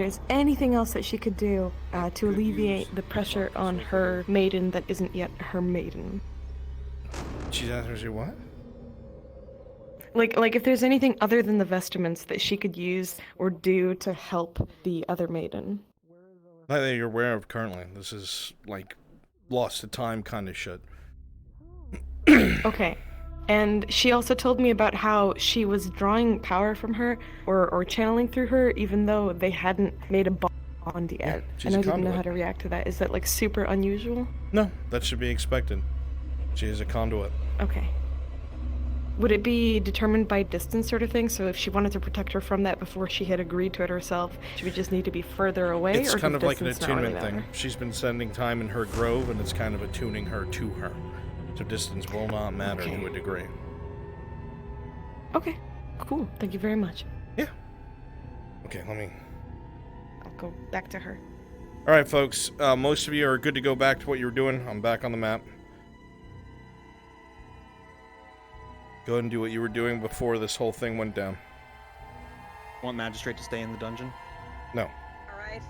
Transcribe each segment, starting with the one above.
there's anything else that she could do to alleviate the pressure on her maiden that isn't yet her maiden. She's asking you what? Like if there's anything other than the vestments that she could use or do to help the other maiden. Not that you're aware of currently. This is like lost to time kind of shit. Okay. And she also told me about how she was drawing power from her or channeling through her even though they hadn't made a bond yet. And I didn't know how to react to that. Is that like super unusual? No, that should be expected. She is a conduit. Okay. Would it be determined by distance sort of thing? So if she wanted to protect her from that before she had agreed to it herself, she would just need to be further away? It's or kind of like an distance not really attunement thing. matter? She's been spending time in her grove, and it's kind of attuning her to her. So distance will not matter to a degree. Okay, cool. Thank you very much. Yeah. Okay, let me... I'll go back to her. Alright, folks. Most of you are good to go back to what you were doing. I'm back on the map. Go ahead and do what you were doing before this whole thing went down. Want Magistrate to stay in the dungeon? No. Alright.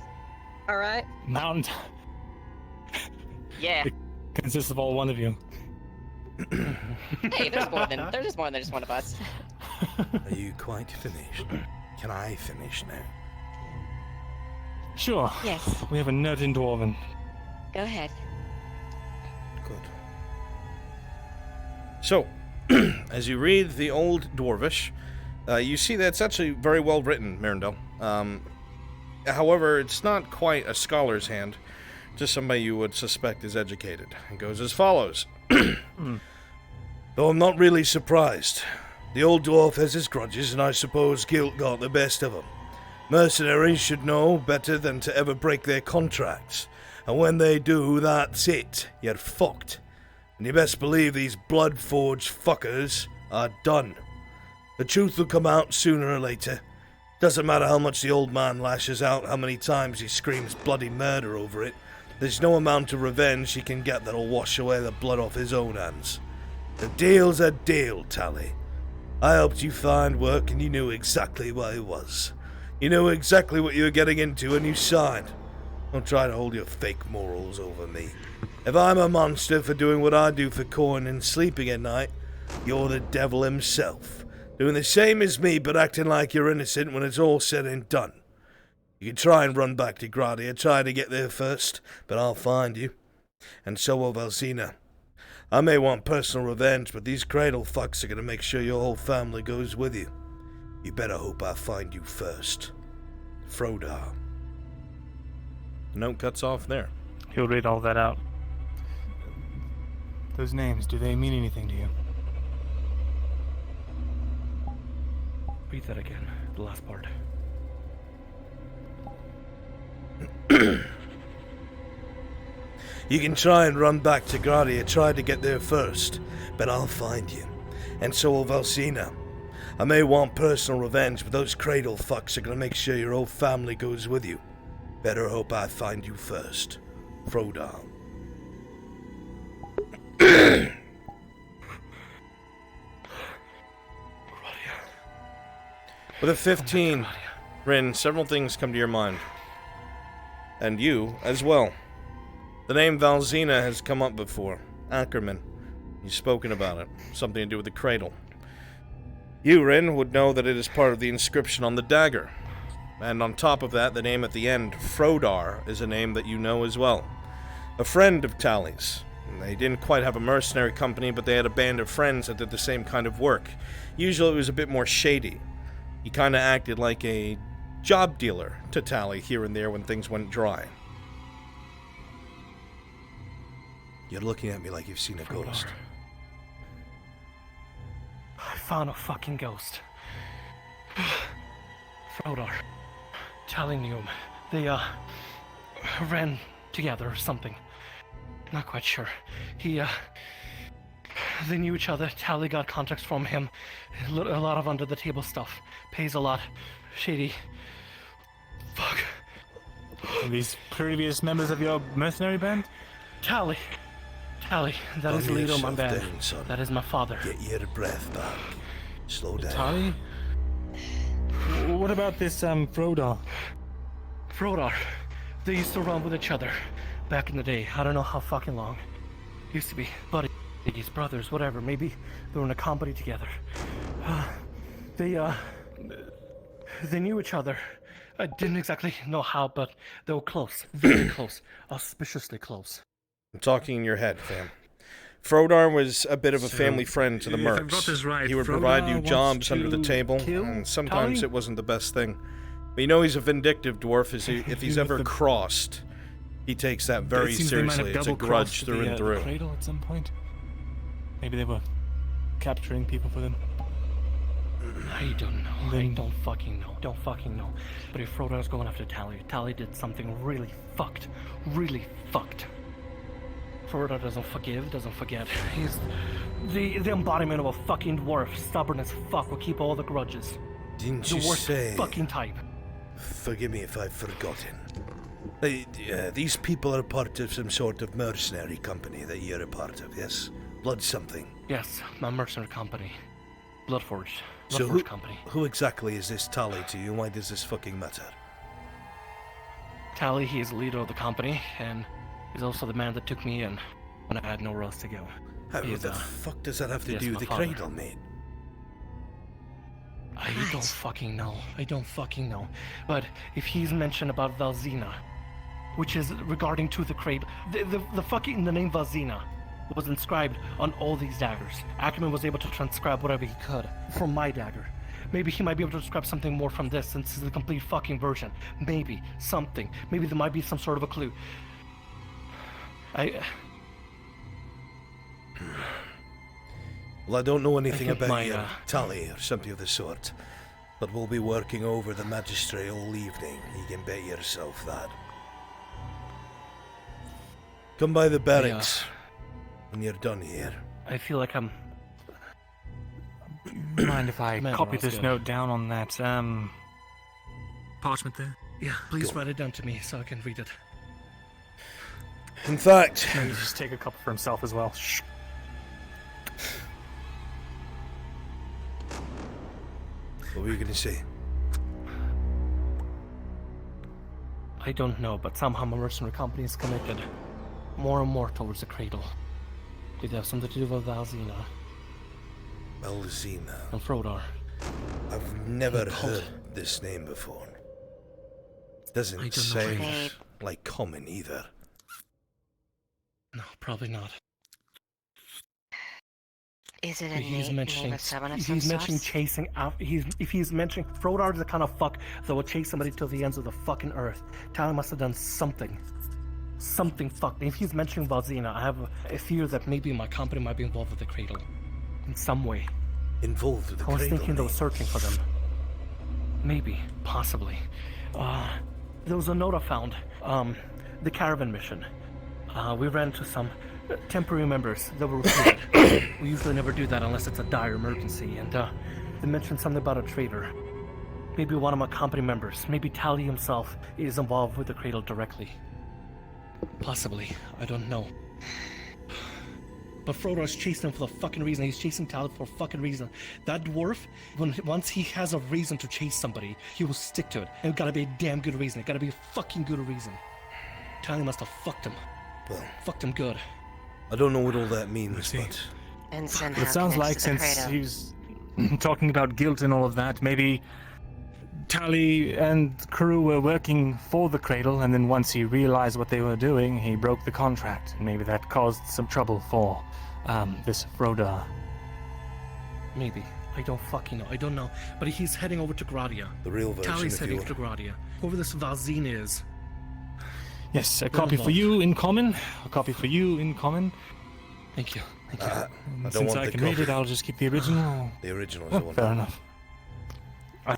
Alright. Mountain. Yeah. It consists of all one of you. Hey, there's more than just one of us. Are you quite finished? Can I finish now? Sure. Yes. We have a nerd in Dwarven. Go ahead. Good. So, as you read the Old Dwarvish, you see that it's actually very well written, Mirandel. However, it's not quite a scholar's hand, just somebody you would suspect is educated. It goes as follows. Though I'm not really surprised. The old dwarf has his grudges, and I suppose guilt got the best of him. Mercenaries should know better than to ever break their contracts, and when they do, that's it. You're fucked. And you best believe these blood-forged fuckers are done. The truth will come out sooner or later. Doesn't matter how much the old man lashes out, how many times he screams bloody murder over it. There's no amount of revenge he can get that'll wash away the blood off his own hands. The deal's a deal, Tally. I helped you find work and you knew exactly what it was. You knew exactly what you were getting into and you signed. Don't try to hold your fake morals over me. If I'm a monster for doing what I do for coin and sleeping at night, you're the devil himself. Doing the same as me but acting like you're innocent when it's all said and done. You can try and run back to Gradia, try to get there first, but I'll find you. And so will Valzina. I may want personal revenge, but these cradle fucks are gonna make sure your whole family goes with you. You better hope I find you first. Frodar. The note cuts off there. He'll read all that out. Those names, do they mean anything to you? Read that again, the last part. You can try and run back to Gradia, try to get there first, but I'll find you. And so will Valsina. I may want personal revenge, but those cradle fucks are gonna make sure your whole family goes with you. Better hope I find you first. Frodar. With a 15, Rin, several things come to your mind. And you as well. The name Valzina has come up before. Ackerman. You've spoken about it. Something to do with the cradle. You, Rin, would know that it is part of the inscription on the dagger. And on top of that, the name at the end, Frodar, is a name that you know as well. A friend of Tally's. They didn't quite have a mercenary company, but they had a band of friends that did the same kind of work. Usually it was a bit more shady. He kind of acted like a job dealer to Tally here and there when things went dry. You're looking at me like you've seen a ghost. I found a fucking ghost. Frodar. Tally knew him. They, ran together or something. Not quite sure. They knew each other. Tally got contacts from him. A lot of under-the-table stuff. Pays a lot. Shady. Fuck. Are these previous members of your mercenary band? Tally. That is the leader of my band. That is my father. Get your breath back. Slow down. Tally? What about this, Frodar? Frodar. They used to run with each other back in the day. I don't know how fucking long. Used to be buddies, brothers, whatever. Maybe they were in a company together. They knew each other. I didn't exactly know how, but they were close. Very close. Auspiciously close. I'm talking in your head, fam. Frodar was a bit of a So, family friend to the if I got mercs. this right, He would Frodar provide you wants jobs under the to table, kill and sometimes Tali? it wasn't the best thing. But you know he's a vindictive dwarf. If he's ever crossed, he takes that very It seems they might seriously. have It's a double-crossed grudge through and the through. cradle at some point. Maybe they were capturing people for them. I don't know. I Then- don't fucking know. Don't fucking know. But if Frodo's going after Tali, Tali did something really fucked. Really fucked. Frodo doesn't forgive, doesn't forget. He's the embodiment of a fucking dwarf. Stubborn as fuck, will keep all the grudges. Didn't The you worst say? fucking type. Forgive me if I've forgotten. These people are part of some sort of mercenary company that you're a part of, yes? Blood something. Yes, my mercenary company. Bloodforged. So Bloodforged company. who exactly is this Tali to you? Why does this fucking matter? Tali, he is the leader of the company, and he's also the man that took me in when I had nowhere else to go. How He is, the fuck does that have to yes, do my with the father. cradle, mate? I don't fucking know. I don't fucking know. But if he's mentioned about Valzina, which is regarding to the cradle, the name Valzina was inscribed on all these daggers. Ackerman was able to transcribe whatever he could from my dagger. Maybe he might be able to describe something more from this, since it's the complete fucking version. Maybe something. Maybe there might be some sort of a clue. Well, I don't know anything think about my, your Tali or something of the sort, but we'll be working over the magistrate all evening. You can bet yourself that. Come by the barracks when you're done here. I feel like I'm... Mind if I Man, copy that's this good. note down on that parchment there? Yeah, please Go. write it down to me so I can read it. In fact, Maybe just take a couple for himself as well. Shh. what were you going to say? I don't know, but somehow my mercenary company is connected more and more towards the cradle. Did it have something to do with Valzina Malzina. and Frodar? I've never Cult. heard this name before. I Doesn't don't know sound either. like common either. No, probably not. Is it a He's name mentioning of someone of some he's mentioning sorts? chasing out. If he's mentioning Frodar is the kind of fuck that will chase somebody to the ends of the fucking earth. Tali must have done something. Something fucked. If he's mentioning Valzina, I have a fear that maybe my company might be involved with the cradle. In some way. Involved with the I was cradle, thinking they were mate. searching for them. Maybe. Possibly. There was a note I found. The caravan mission. We ran into some temporary members that were recruited. We usually never do that unless it's a dire emergency. And they mentioned something about a traitor. Maybe one of my company members. Maybe Tali himself is involved with the cradle directly. Possibly. I don't know. But Frodo's chasing him for the fucking reason. He's chasing Tali for a fucking reason. That dwarf, once he has a reason to chase somebody, he will stick to it. And it gotta be a damn good reason. It gotta be a fucking good reason. Tali must have fucked him. Well, Fucked him good. I don't know what all that means, see. but And somehow But it sounds connects like to the since cradle. he's talking about guilt and all of that, maybe Tali and crew were working for the cradle, and then once he realized what they were doing, he broke the contract, and maybe that caused some trouble for this Frodar. Maybe. I don't fucking know. I don't know. But he's heading over to Gradia. the real version, Tali's if heading you over to will. Gradia. Whoever this Valzine is. Yes, a copy for involved. you in common. A copy for you in common. Thank you. Thank you. I don't Since want I the can read copy. it, I'll just keep the original. The original is Oh, the one. fair enough. I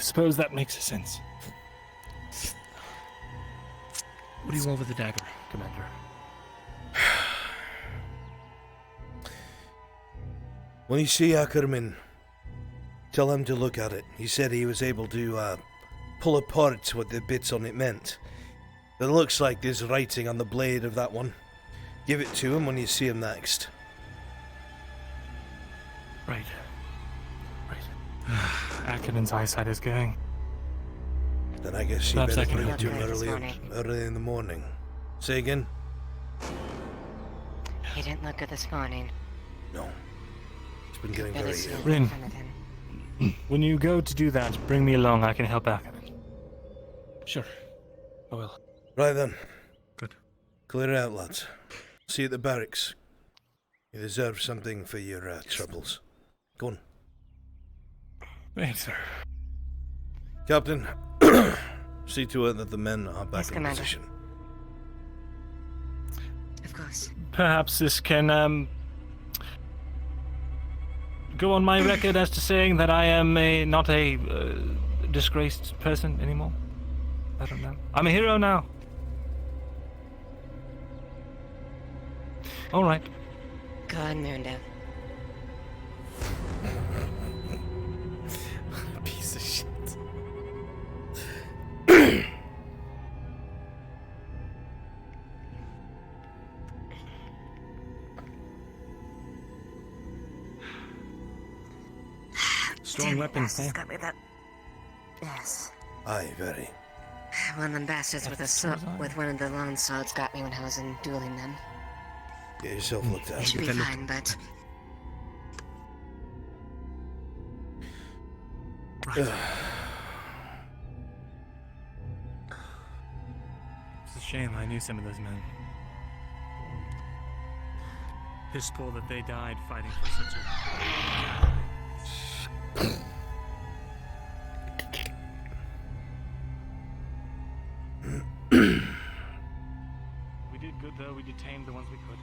suppose that makes sense. What do you want with the dagger, Commander? When you see Ackerman, tell him to look at it. He said he was able to pull apart what the bits on it meant. It looks like there's writing on the blade of that one. Give it to him when you see him next. Right. Right. Ackerman's eyesight is going. Then I guess you Perhaps I better can bring help it to you. him This early, morning. early in the morning. Say again? He didn't look good this morning. No. It's been getting Better very see ill. in Rin. front of him. When you go to do that, bring me along. I can help back. Sure. I will. Right then. Good. Clear it out, lads. See you at the barracks. You deserve something for your troubles. Go on. Thanks, sir. Captain, see to it that the men are back Yes, in Commander. position. Of course. Perhaps this can go on my record as to saying that I am not a disgraced person anymore. I don't know. I'm a hero now. All right. Good, Mundo. Piece of shit. Strong Damn weapon, bastards eh? got me that. Yes. Aye, very. One of them bastards with a sword, with one of the long swords got me when I was in dueling them. Get yourself looked It at. should be fine, but It's a shame. I knew some of those men. Piss poor that they died fighting for such a. We did good though. We detained the ones we could.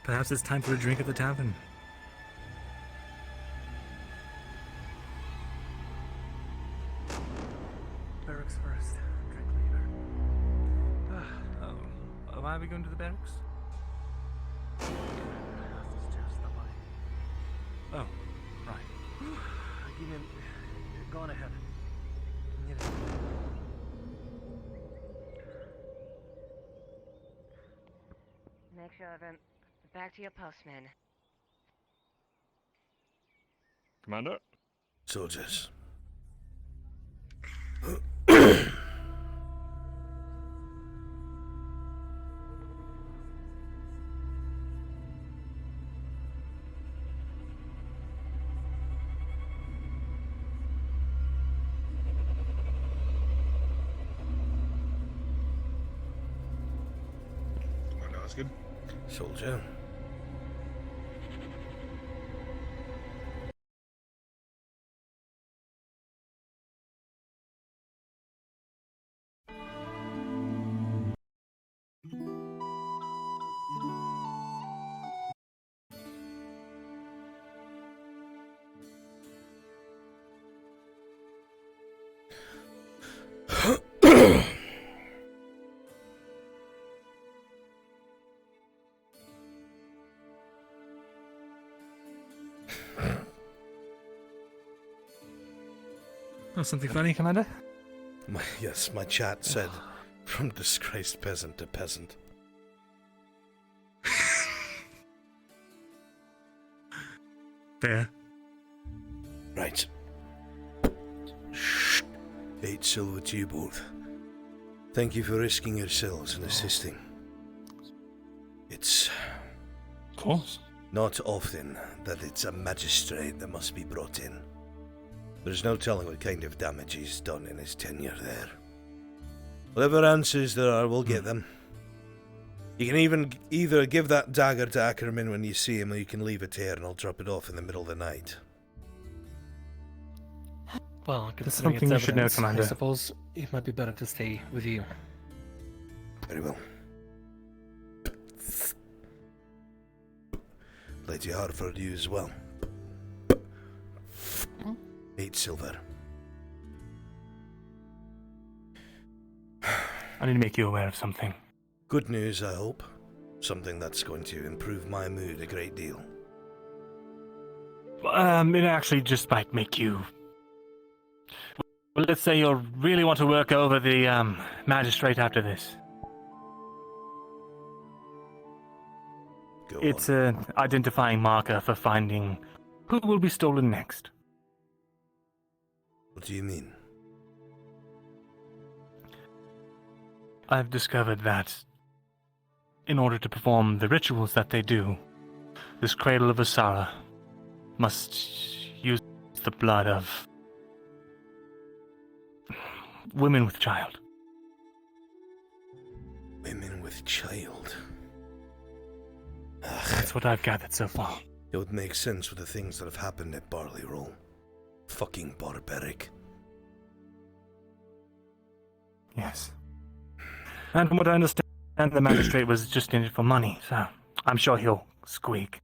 Perhaps it's time for a drink at the tavern. Barracks first. Drink later. Why are we going to the barracks? Oh, right. Go on ahead. make sure of him. Back to your postman. Commander? Soldiers. Commander Osgood? Soldier. Oh, something funny, Commander? Yes, my chat said, from disgraced peasant to peasant. Fair. Right. Shh. 8 silver to you both. Thank you for risking yourselves and assisting. It's Of course. not often that it's a magistrate that must be brought in. There's no telling what kind of damage he's done in his tenure there. Whatever answers there are, we'll get them. You can even either give that dagger to Ackerman when you see him, or you can leave it here and I'll drop it off in the middle of the night. Well, That's considering something it's you should know, evidence, Commander. I suppose it might be better to stay with you. Very well. Lady Harford, you as well. 8 silver. I need to make you aware of something. Good news, I hope. Something that's going to improve my mood a great deal. It actually just might make you... Well, let's say you'll really want to work over the, magistrate after this. Go It's on. an identifying marker for finding who will be stolen next. What do you mean? I've discovered that in order to perform the rituals that they do, this cradle of Asara must use the blood of women with child. Women with child. That's what I've gathered so far. It would make sense with the things that have happened at Barley Roll. Fucking barbaric. Yes. And from what I understand, the magistrate was just in it for money, so I'm sure he'll squeak.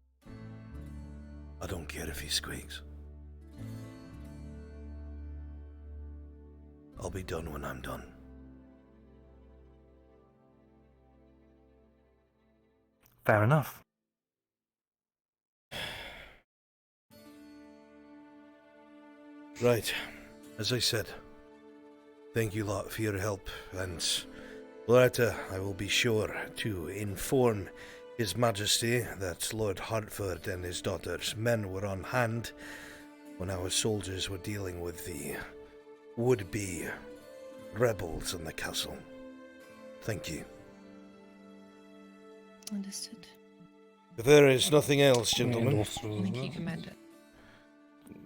I don't care if he squeaks. I'll be done when I'm done. Fair enough. Right. As I said, thank you lot for your help, and Loretta, I will be sure to inform His Majesty that Lord Hartford and his daughter's men were on hand when our soldiers were dealing with the would-be rebels in the castle. Thank you. Understood. If there is nothing else, gentlemen, Thank you, Commander.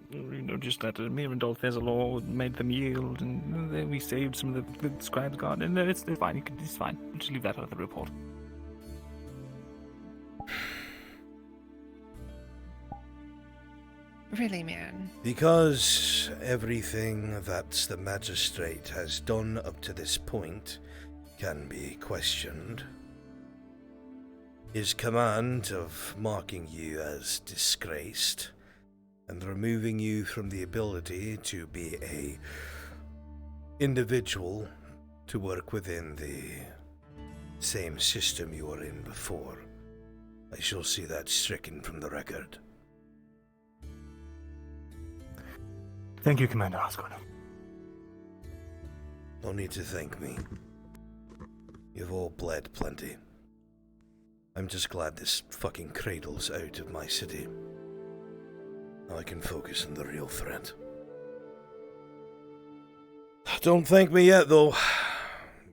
You know, just that Mirandol Thezalor made them yield, and then we saved some of the scribe's guard, and it's fine. It's fine. Just leave that out of the report. Really, man. because everything that the magistrate has done up to this point can be questioned, his command of marking you as disgraced and removing you from the ability to be a individual to work within the same system you were in before, I shall see that stricken from the record. Thank you, Commander Osgood. No need to thank me. You've all bled plenty. I'm just glad this fucking cradle's out of my city. Now I can focus on the real threat. Don't thank me yet, though,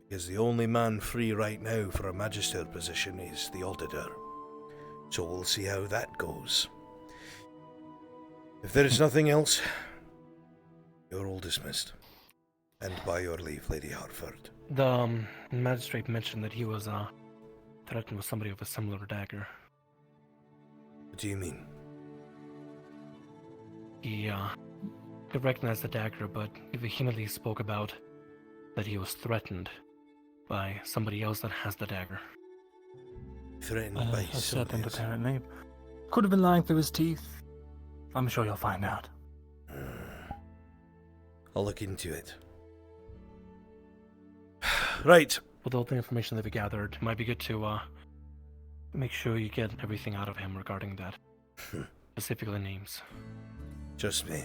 because the only man free right now for a magister position is the auditor. So we'll see how that goes. If there is nothing else, you're all dismissed. And by your leave, Lady Hartford. The magistrate mentioned that he was threatened with somebody with a similar dagger. What do you mean? He recognized the dagger, but he vehemently spoke about that he was threatened by somebody else that has the dagger. Threatened by A serpent, somebody else. apparently. Could have been lying through his teeth. I'm sure you'll find out. I'll look into it. Right. With all the information that we gathered, it might be good to make sure you get everything out of him regarding that. Specifically names. Trust me.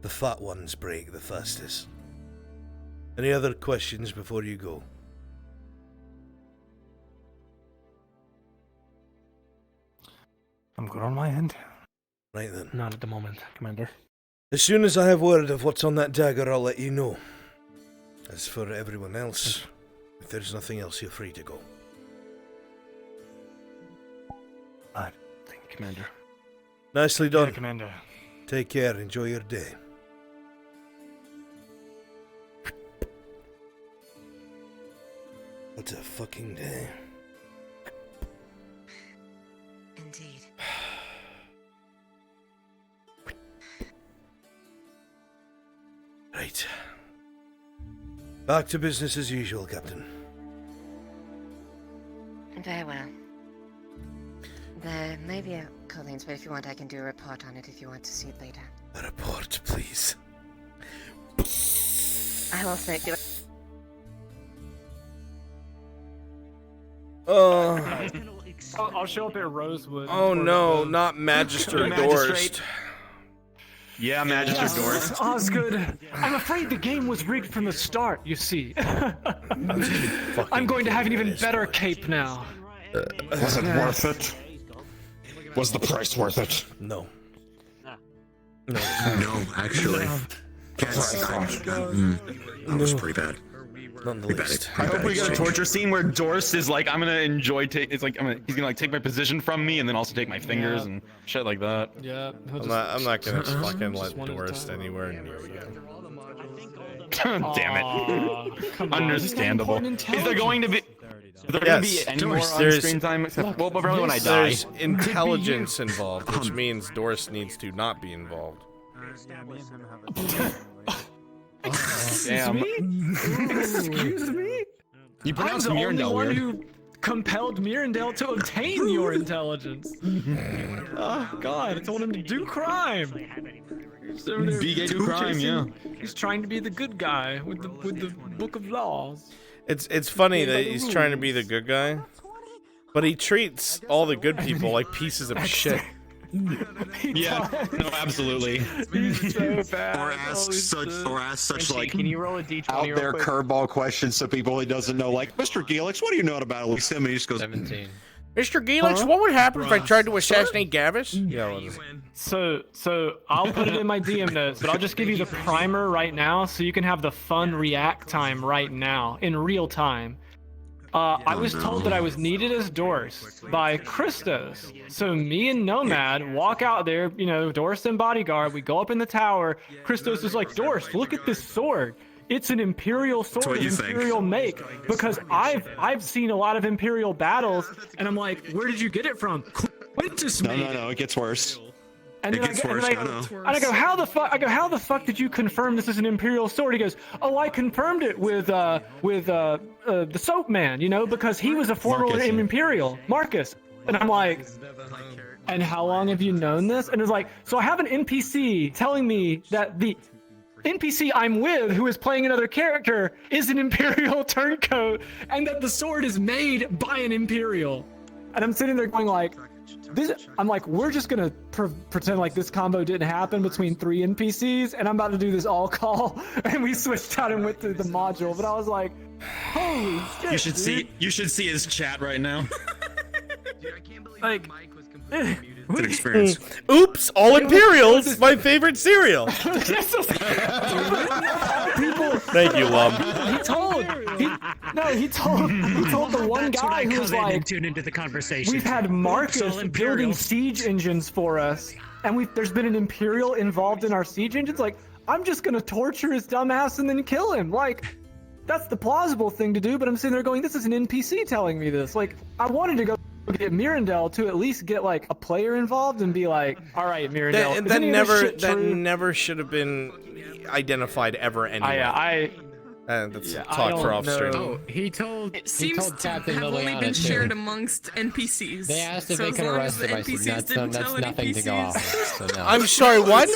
The fat ones break the fastest. Any other questions before you go? I'm good on my end. Right then. Not at the moment, Commander. As soon as I have word of what's on that dagger, I'll let you know. As for everyone else, if there's nothing else, you're free to go. Thank you, Commander. Nicely Yeah, done. Commander. Take care. Enjoy your day. What a fucking day. Indeed. Right. Back to business as usual, Captain. Very well. There may be a Collins, but if you want, I can do a report on it if you want to see it later. A report, please. I will say, I'll show up at Rosewood. Oh no, not Magister Dorst. Yeah, Magister Dorst. Osgood, I'm afraid the game was rigged from the start, you see. I'm going to have an even better cape now. Was it worth it? Was the price worth it? No. No, actually. That was pretty bad. None the least. I hope we get a torture scene where Dorst is like, I'm gonna enjoy he's gonna like take my position from me and then also take my fingers and shit like that. Yeah. I'm not gonna fucking let Dorst anywhere near you. Damn it. Understandable. Is there going to be any more on-screen time except well, but really when I die? There's intelligence involved, which means Dorst needs to not be involved. Damn. Excuse me? You pronounced I'm the Mirandel only one weird. who compelled Mirandel to obtain your intelligence. Oh God, I told him to do crime. Be gay, do crime, yeah. He's trying to be the good guy with the book of laws. It's funny that he's trying to be the good guy, but he treats all the good people like pieces of shit. Yeah, no, absolutely. He's so bad. Or ask such like Can you roll a d20 out real there quick? curveball questions to people he doesn't know, like Mr. Gelix, what do you know about Elysium? And he just goes 17. Mr. Gelix, what would happen if I tried to assassinate Gavis? Yeah, So I'll put it in my DM notes, but I'll just give you the primer right now so you can have the fun react time right now in real time. I was told that I was needed as Dorst by Christos. So me and Nomad walk out there, you know, Dorst and bodyguard. We go up in the tower. Christos is like, Dorst, look at this sword. It's an Imperial sword of Imperial make. Because I've seen a lot of Imperial battles, and I'm like, where did you get it from? Quintus made it. no, it gets worse. And then I go, how the fuck? I go, how the fuck did you confirm this is an Imperial sword? He goes, oh, I confirmed it with the Soap Man, you know, because he was a former Marcus, Imperial, Marcus. And I'm like, and how long have you known this? And it's like, so I have an NPC telling me that the NPC I'm with, who is playing another character, is an Imperial turncoat, and that the sword is made by an Imperial. And I'm sitting there going like, I'm like, we're just gonna pretend like this combo didn't happen between 3 NPCs, and I'm about to do this all call, and we switched out and went through the module. But I was like, holy shit! You should see his chat right now. Like, It's an experience. Oops, all Imperials, my favorite cereal. People, Thank you, Lum. he told the one guy who was like, tune into the conversation. we've had Marcus building siege engines for us, and there's been an Imperial involved in our siege engines. Like, I'm just gonna torture his dumbass and then kill him. Like, that's the plausible thing to do. But I'm sitting there going, this is an NPC telling me this. Like, I wanted to go get Mirandel to at least get like a player involved and be like, all right, Mirandel. That never should have been identified ever anyway. That's talk for off stream. Oh, he told Captain have only Liliana been too. shared amongst NPCs. They asked if so they as could long arrest as the him. I said NPCs that's didn't tell nothing to go NPCs. off of. So no. I'm sorry, what?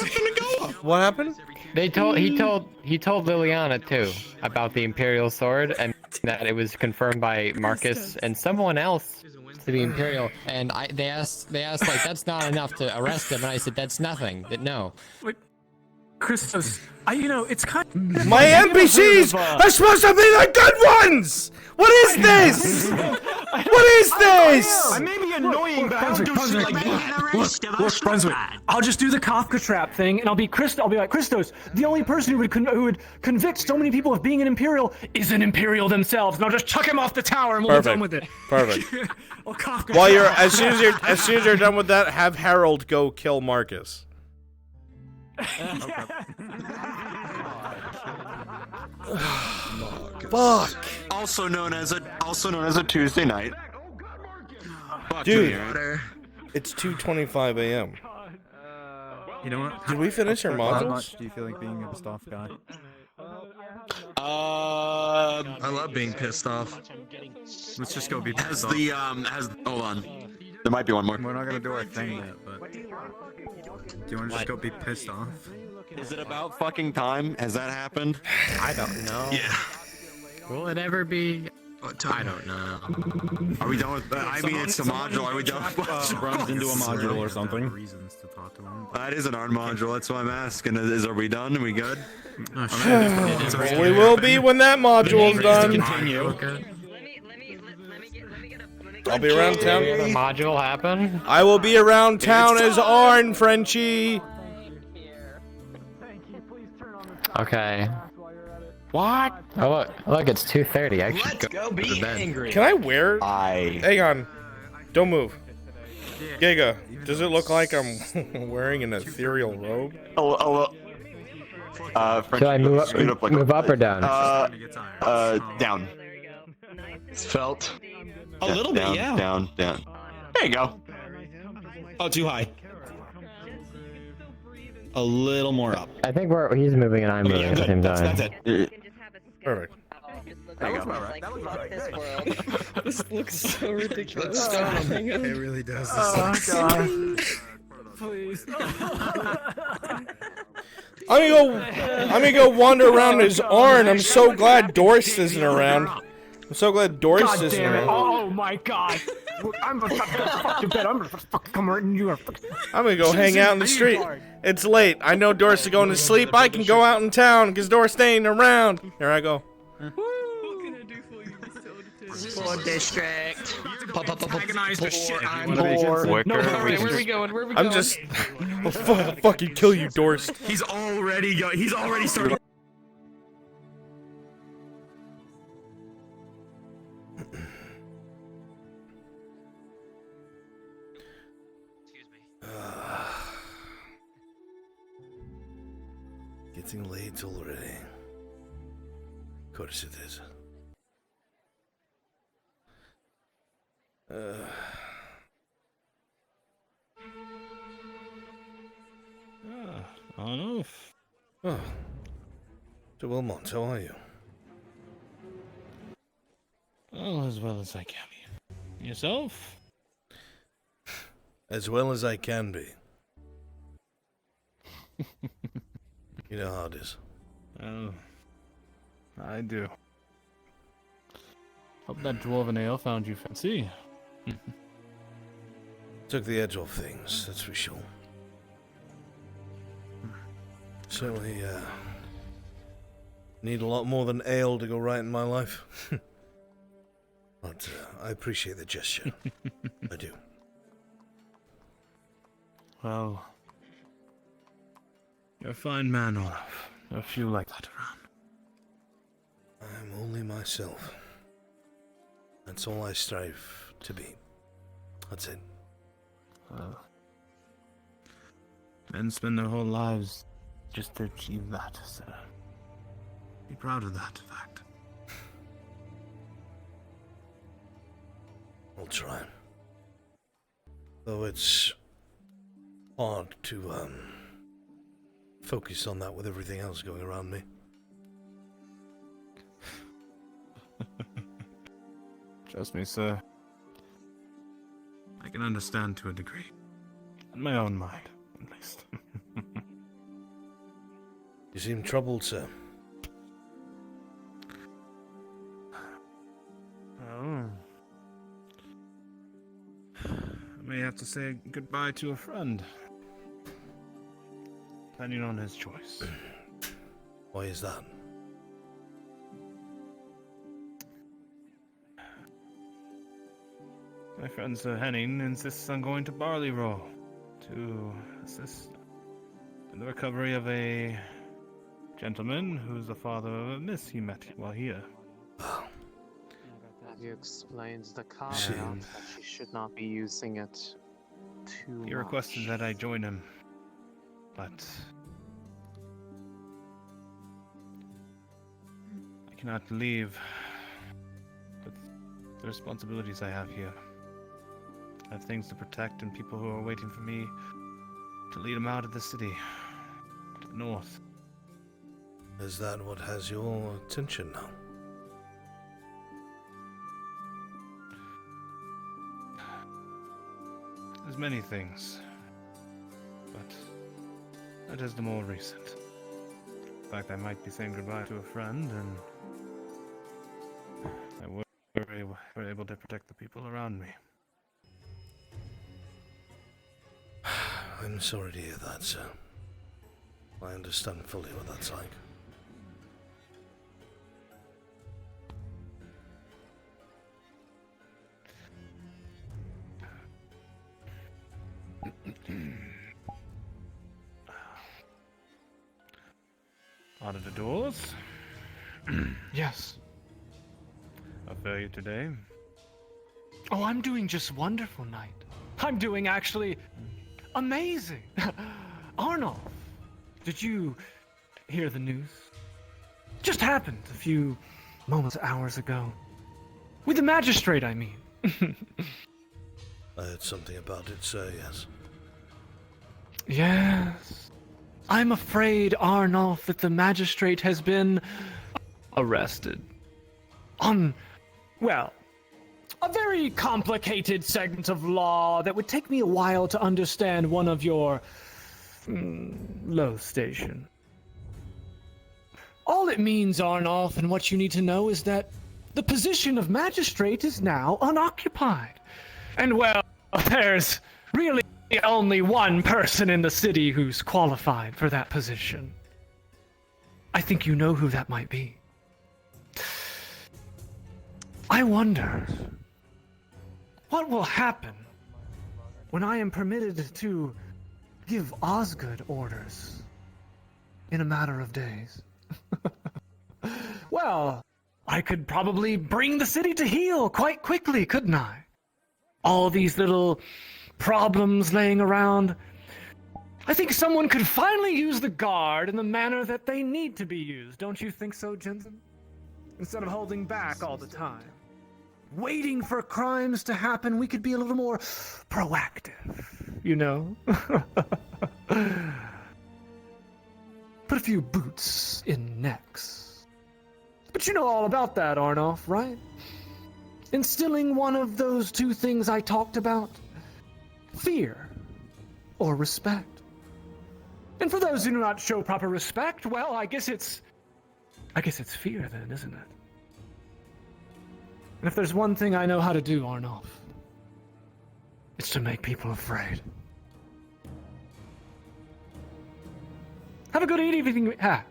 What happened? He told Liliana too about the Imperial sword and that it was confirmed by Marcus and someone else to be Imperial. And they asked like, that's not enough to arrest him. And I said that's nothing. No. Christos, it's kind of... My NPCs are supposed to be the good ones! What is this? What is this? I may be annoying, but I don't do shit like that. Look, Brunswick, I'll just do the Kafka trap thing, and I'll be like, Christos, the only person who would convict so many people of being an Imperial is an Imperial themselves, and I'll just chuck him off the tower and we'll be done with it. Perfect. Well, Kafka While trap. as soon as you're done with that, have Harold go kill Marcus. Fuck. Also known as a Tuesday night. Dude, it's 2:25 a.m. You know what? Did we finish our How modules? much do you feel like being a pissed off guy? I love being pissed off. Let's just go be pissed off. Hold on. There might be one more. We're not gonna do our thing yet, but do you want to just go be pissed off? Is it about fucking time? Has that happened? I don't know. Yeah. Will it ever be? I don't know. Are we done with? I mean, it's a module. Are we done with? Runs into a module or something. Reasons to talk to him. That is an art module. That's why I'm asking. Are we done? Are we good? We will be when that module's done. Continue. I'll be around town. Did the module happen? I will be around town as Arn, Frenchie. Okay. What? Oh look, it's 2:30. I should Let's go be angry. Can I wear? Hang on. Don't move. Giga, does it look like I'm wearing an ethereal robe? Should I move up or down? Down. It's felt. A little bit, yeah. Down. There you go. Oh, too high. A little more up. I think he's moving and I'm moving at the same time. That's it. Perfect. There you go. This looks so ridiculous. It really does. Please. I'm gonna go wander around as Arn. I'm so glad Doris isn't around. I'm so glad Doris God isn't damn it. around. Oh my god. I'm gonna fuck your bed. I'm gonna fucking come right in you. I'm gonna go hang out in the street. It's late. I know Doris is going to sleep. I can go out in town because Doris ain't around. Here I go. What can I do for you? Poor district. Antagonize the shit out of Poor. No, where are we going? Where are we going? I'm just. I'll fucking kill you, Doris. He's already starting. Getting late already. Of course it is. On off. Oh. So Wilmot, how are you? As well as I can be. Yourself? As well as I can be. You know how it is. Oh, I do. Hope that dwarven ale found you fancy. Took the edge off things, that's for sure. Certainly, need a lot more than ale to go right in my life. But I appreciate the gesture. I do. Well, you're a fine man, Olaf. There are few like that around. I'm only myself. That's all I strive to be. That's it. Men spend their whole lives just to achieve that, sir. Be proud of that fact. I'll try. Though it's hard to, focus on that with everything else going around me. Trust me, sir. I can understand to a degree. In my own mind, at least. You seem troubled, sir. Oh. I may have to say goodbye to a friend. Depending on his choice. Why is that? My friend Sir Henning insists on going to Barley Row to assist in the recovery of a gentleman who's the father of a miss he met while here. That explains the caveat Seems- that she should not be using it too He requested that I join him, but I cannot leave with the responsibilities I have here. I have things to protect and people who are waiting for me to lead them out of the city, to the north. Is that what has your attention now? There's many things, but that is the more recent. In fact, I might be saying goodbye to a friend, and I work were able to protect the people around me. I'm sorry to hear that, sir. I understand fully what that's like. Out of the doors? Yes. How fare you today? Oh, I'm doing just wonderful, Knight. I'm doing actually amazing. Arnulf, did you hear the news? Just happened a few moments, hours ago. With the magistrate, I mean. I heard something about it, sir, yes. Yes. I'm afraid, Arnulf, that the magistrate has been arrested. On, well, a very complicated segment of law that would take me a while to understand one of your low station. All it means, Arnulf, and what you need to know is that the position of magistrate is now unoccupied. And well, there's really only one person in the city who's qualified for that position. I think you know who that might be. I wonder what will happen when I am permitted to give Osgood orders in a matter of days. Well, I could probably bring the city to heel quite quickly, couldn't I? All these little problems laying around. I think someone could finally use the guard in the manner that they need to be used. Don't you think so, Jensen? Instead of holding back all the time, waiting for crimes to happen, we could be a little more proactive, you know? Put a few boots in necks. But you know all about that, Arnulf, right? Instilling one of those two things I talked about. Fear or respect. And for those who do not show proper respect, well, I guess it's fear then, isn't it? And if there's one thing I know how to do, Arnulf, it's to make people afraid. Have a good evening. Have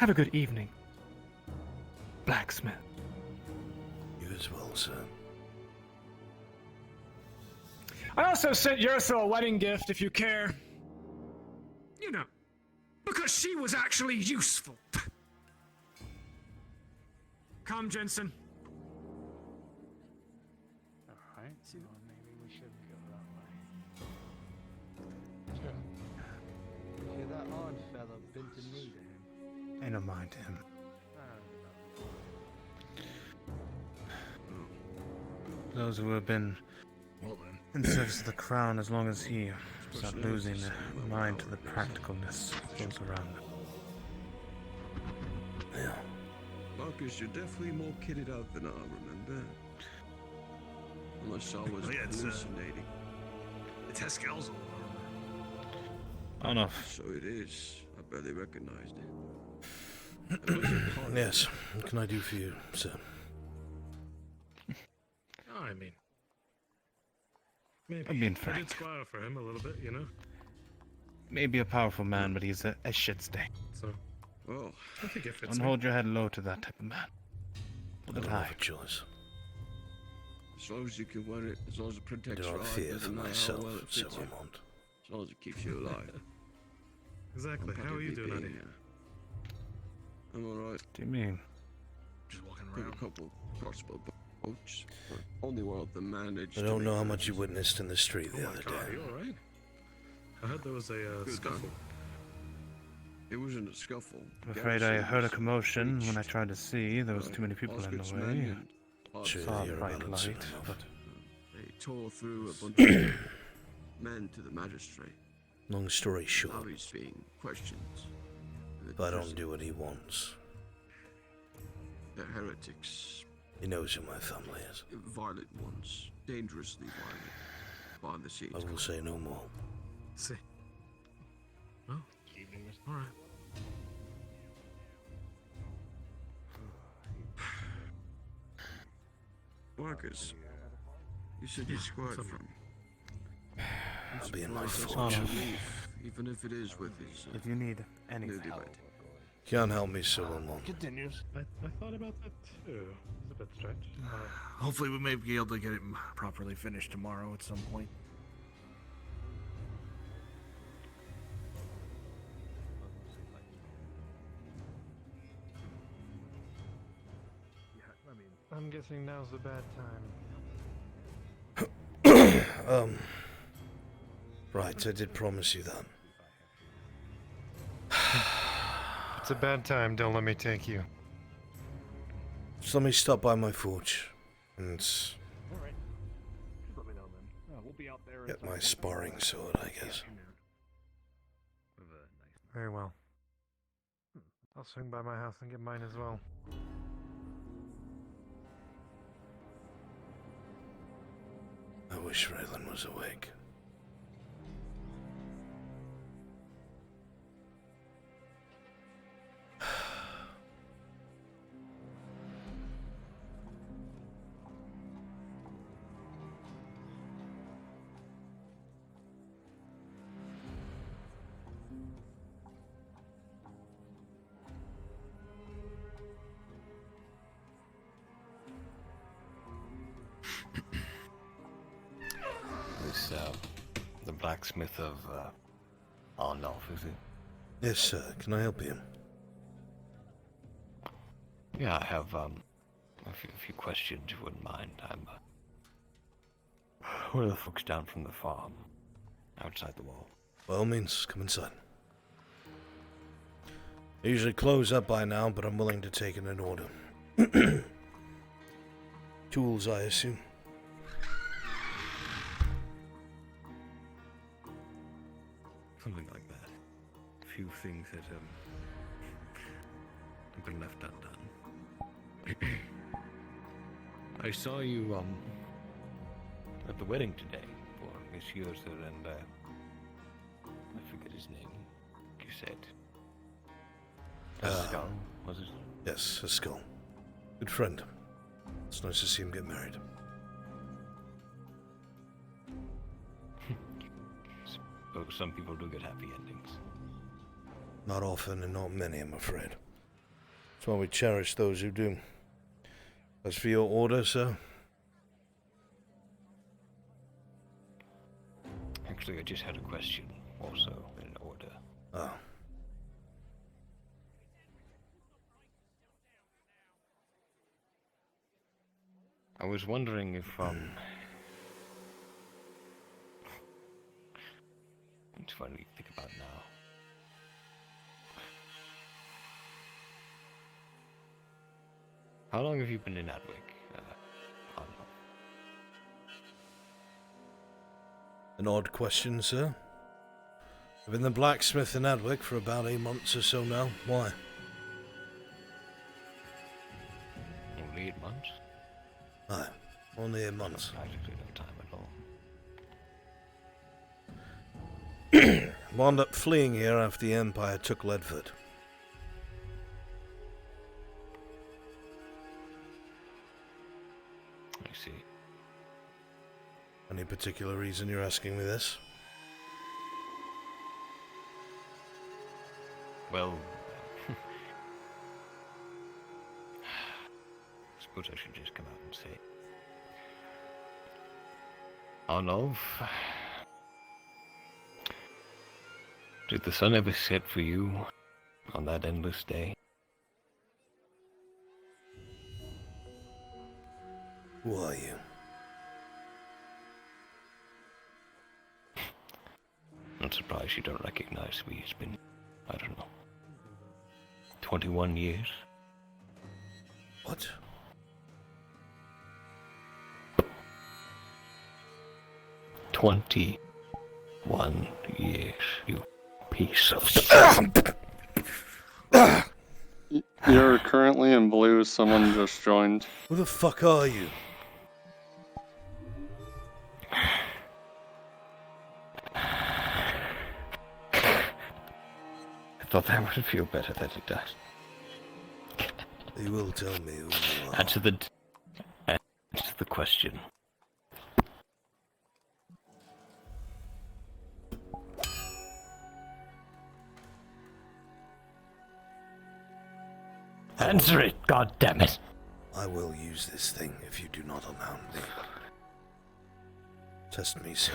a good evening, blacksmith. You as well, sir. I also sent Yersa a wedding gift, if you care. You know, because she was actually useful. Come, Jensen. Alright, so maybe we should go that way. You hear that odd fellow been to meet him? I don't mind him. Those who have been in service of the crown, as long as he is not losing their mind to the practicalness of those around him. Yeah. Marcus, you're definitely more kitted out than I remember. Unless I was hallucinating. It's Haskell's old Oh no. So it is. I barely recognized it. Yes. What can I do for you, sir? I mean, maybe. I'm being I frank. did squire for him a little bit, you know? Maybe a powerful man, but he's a shit stain. So, well, I think it fits Don't me. hold your head low to that type of man. Hold it high. Choice. As long as you can wear it, as long as it protects Do your not eye, fear for doesn't matter how myself, well it Sir fits you. Vermont. As long as it keeps you alive. Exactly. I'm How are you practically doing, being Eddie? here. I'm alright. What do you mean? Just walking Took around. a couple crossbow bolts. Only one of them managed. I don't know how much you witnessed in the street the other God, are day. you alright? I heard there was a scuffle. It wasn't a scuffle. I'm afraid I heard a commotion when I tried to see. There was too many people in the way. Sure, Saw a you're bright about soon light, enough. but They tore through a bunch of men to the magistrate. Long story Now short, he's being questioned. if I don't do what he wants, They're heretics. he knows who my family is. Violent ones. Dangerously violent. Behind the scenes. I will say no more. See. Well, alright. Marcus, you said you squad from. I'll be in my forge. forge. Even if it is with his. If you need any help. Can't help me so long. Continues. I thought about that too. It's a bit strange. Hopefully we may be able to get it properly finished tomorrow at some point. I'm guessing now's a bad time. Right, I did promise you that. It's a bad time, don't let me take you. Just let me stop by my forge and Alright. Let me know then. We'll be out there. get my sparring sword, I guess. Very well. I'll swing by my house and get mine as well. I wish Raylan was awake. This, the blacksmith of, Arnulf, is it? Yes, sir. Can I help you? Yeah, I have, a few questions, if you wouldn't mind. I'm, one of the folks down from the farm, outside the wall. By all means, come inside. I usually close up by now, but I'm willing to take it in order. Tools, I assume. Something like that. A few things that, have been left undone. I saw you, at the wedding today for Monsieur and, I forget his name. You said. Skull, was it? Yes, a skull. Good friend. It's nice to see him get married. Suppose some people do get happy endings. Not often and not many, I'm afraid. That's why we cherish those who do. As for your order, sir? Actually, I just had a question, also, in order. Oh. I was wondering if, it's funny to think about now. How long have you been in Adwick? An odd question, sir. I've been the blacksmith in Adwick for about 8 months or so now. Why? Only 8 months? Aye, only 8 months. Practically no time at all. Wound up fleeing here after the Empire took Ledford. I see. Any particular reason you're asking me this? Well, I suppose I should just come out and say, Arnulf, did the sun ever set for you on that endless day? Who are you? Not surprised you don't recognize me. It's been, I don't know, 21 years. What? "21 years, you piece of You're currently in blue. Someone just joined. Who the fuck are you? I thought that would feel better than it does. You will tell me who you are. Answer the the question. Answer it, God damn it! I will use this thing if you do not allow me. Test me, sir.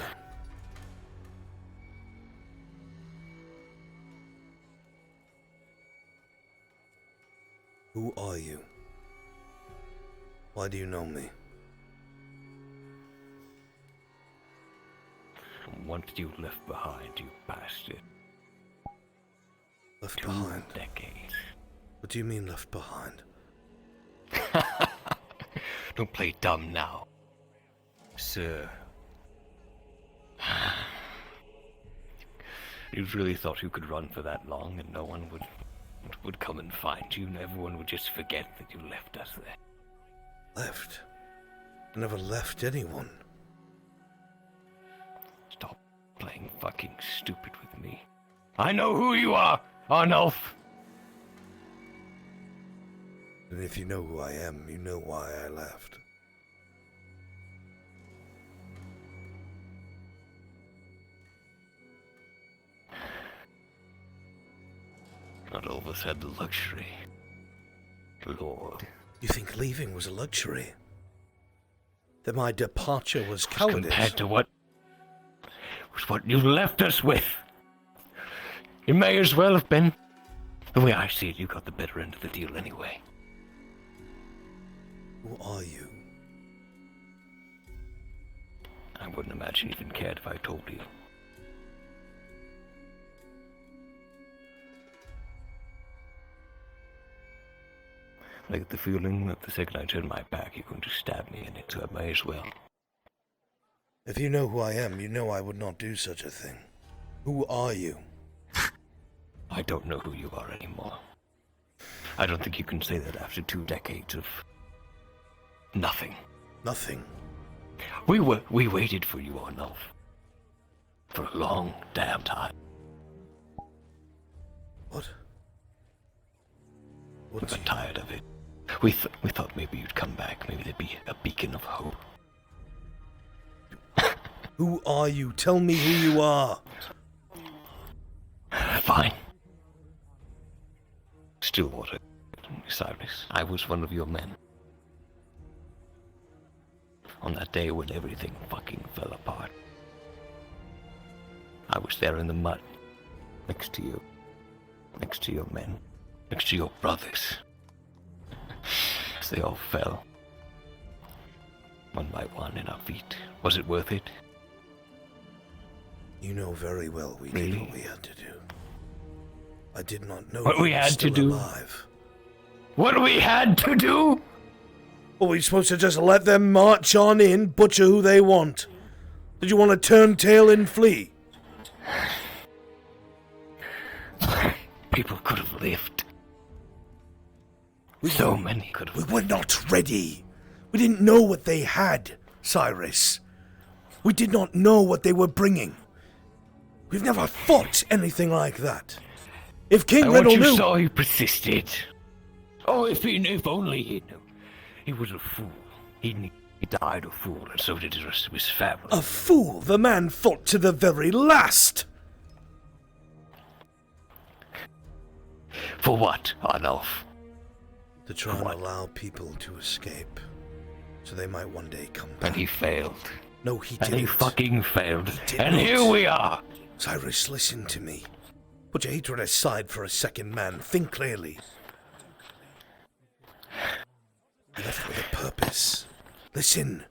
Who are you? Why do you know me? What you left behind, you bastard. Left behind? 2 decades. What do you mean left behind? Don't play dumb now, sir. You really thought you could run for that long and no one would come and find you and everyone would just forget that you left us there? Left? I never left anyone. Stop playing fucking stupid with me. I know who you are, Arnulf! And if you know who I am, you know why I left. Not all of us had the luxury. Lord. You think leaving was a luxury? That my departure was cowardice? Compared to what you left us with. It may as well have been. The way I see it, you got the better end of the deal anyway. Who are you? I wouldn't imagine you even cared if I told you. I get the feeling that the second I turn my back, you're going to stab me in it, so I may as well. If you know who I am, you know I would not do such a thing. Who are you? I don't know who you are anymore. I don't think you can say that after 2 decades of nothing. Nothing? We waited for you, Arnulf. For a long damn time. What? We got tired of it. We thought maybe you'd come back. Maybe there'd be a beacon of hope. Who are you? Tell me who you are. Fine. Stillwater, Cyrus. I was one of your men. On that day when everything fucking fell apart. I was there in the mud. Next to you. Next to your men. Next to your brothers. As they all fell. One by one in our feet. Was it worth it? You know very well we did what we had to do. I did not know what we had to do. Alive. What we had to do? Were we supposed to just let them march on in, butcher who they want? Did you want to turn tail and flee? People could have lived. So many could have. We were not ready. We didn't know what they had, Cyrus. We did not know what they were bringing. We've never fought anything like that. If King Riddle knew... you saw he persisted. Oh, if only he knew. He was a fool. He died a fool, and so did the rest of his family. A fool? The man fought to the very last. For what, Arnulf? To try and allow people to escape. So they might one day come back. And he failed. No, he didn't. And he fucking failed. And not. here we are. Cyrus, listen to me. Put your hatred aside for a second, man. Think clearly. You left with a purpose. Listen.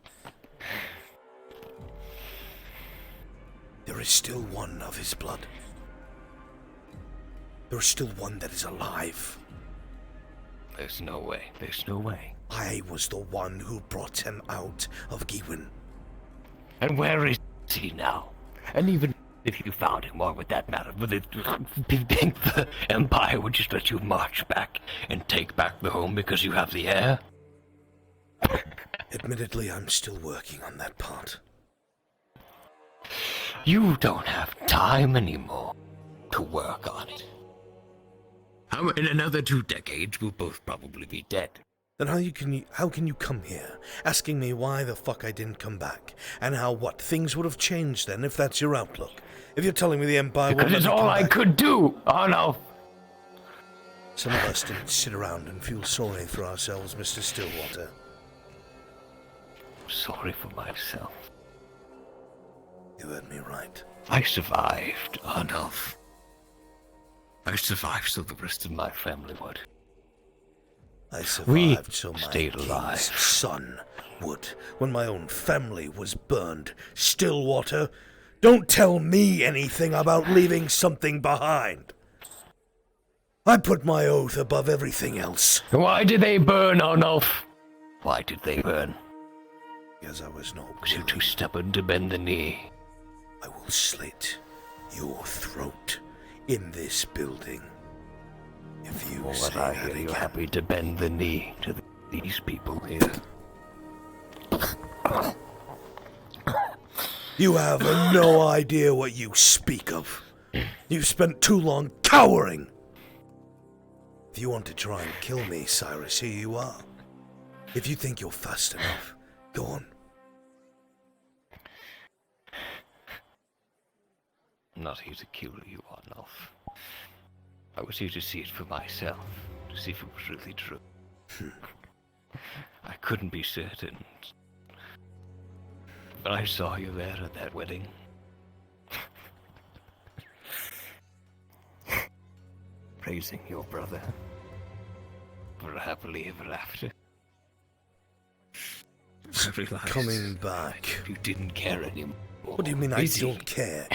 There is still one of his blood. There is still one that is alive. There's no way. There's no way. I was the one who brought him out of Giwen. And where is he now? And even if you found him, what would that matter? Would it think the Empire would just let you march back and take back the home because you have the heir? Admittedly, I'm still working on that part. You don't have time anymore to work on it. In another 2 decades, we'll both probably be dead. Then how can you come here, asking me why the fuck I didn't come back, and how what things would have changed then if that's your outlook? If you're telling me the Empire Because won't it's let me all come I back. could do, Arnulf. Some of us didn't sit around and feel sorry for ourselves, Mr. Stillwater. Sorry for myself. You heard me right. I survived, Arnulf. I survived so the rest of my family would. I survived so my stayed alive. king's son would, when my own family was burned. Stillwater, don't tell me anything about leaving something behind. I put my oath above everything else. Why did they burn, Arnulf? Why did they burn? Because I was no. Because you're too stubborn to bend the knee. I will slit your throat in this building. If you From say what I that hear, again. you're happy to bend the knee to these people here. You have no idea what you speak of. You've spent too long cowering. If you want to try and kill me, Cyrus, here you are. If you think you're fast enough, go on. I'm not here to kill you, Arnulf. I was here to see it for myself, to see if it was really true. I couldn't be certain. But I saw you there at that wedding. Praising your brother. For happily ever after. I realized Coming back. you didn't care anymore. What do you mean I Is he? don't care?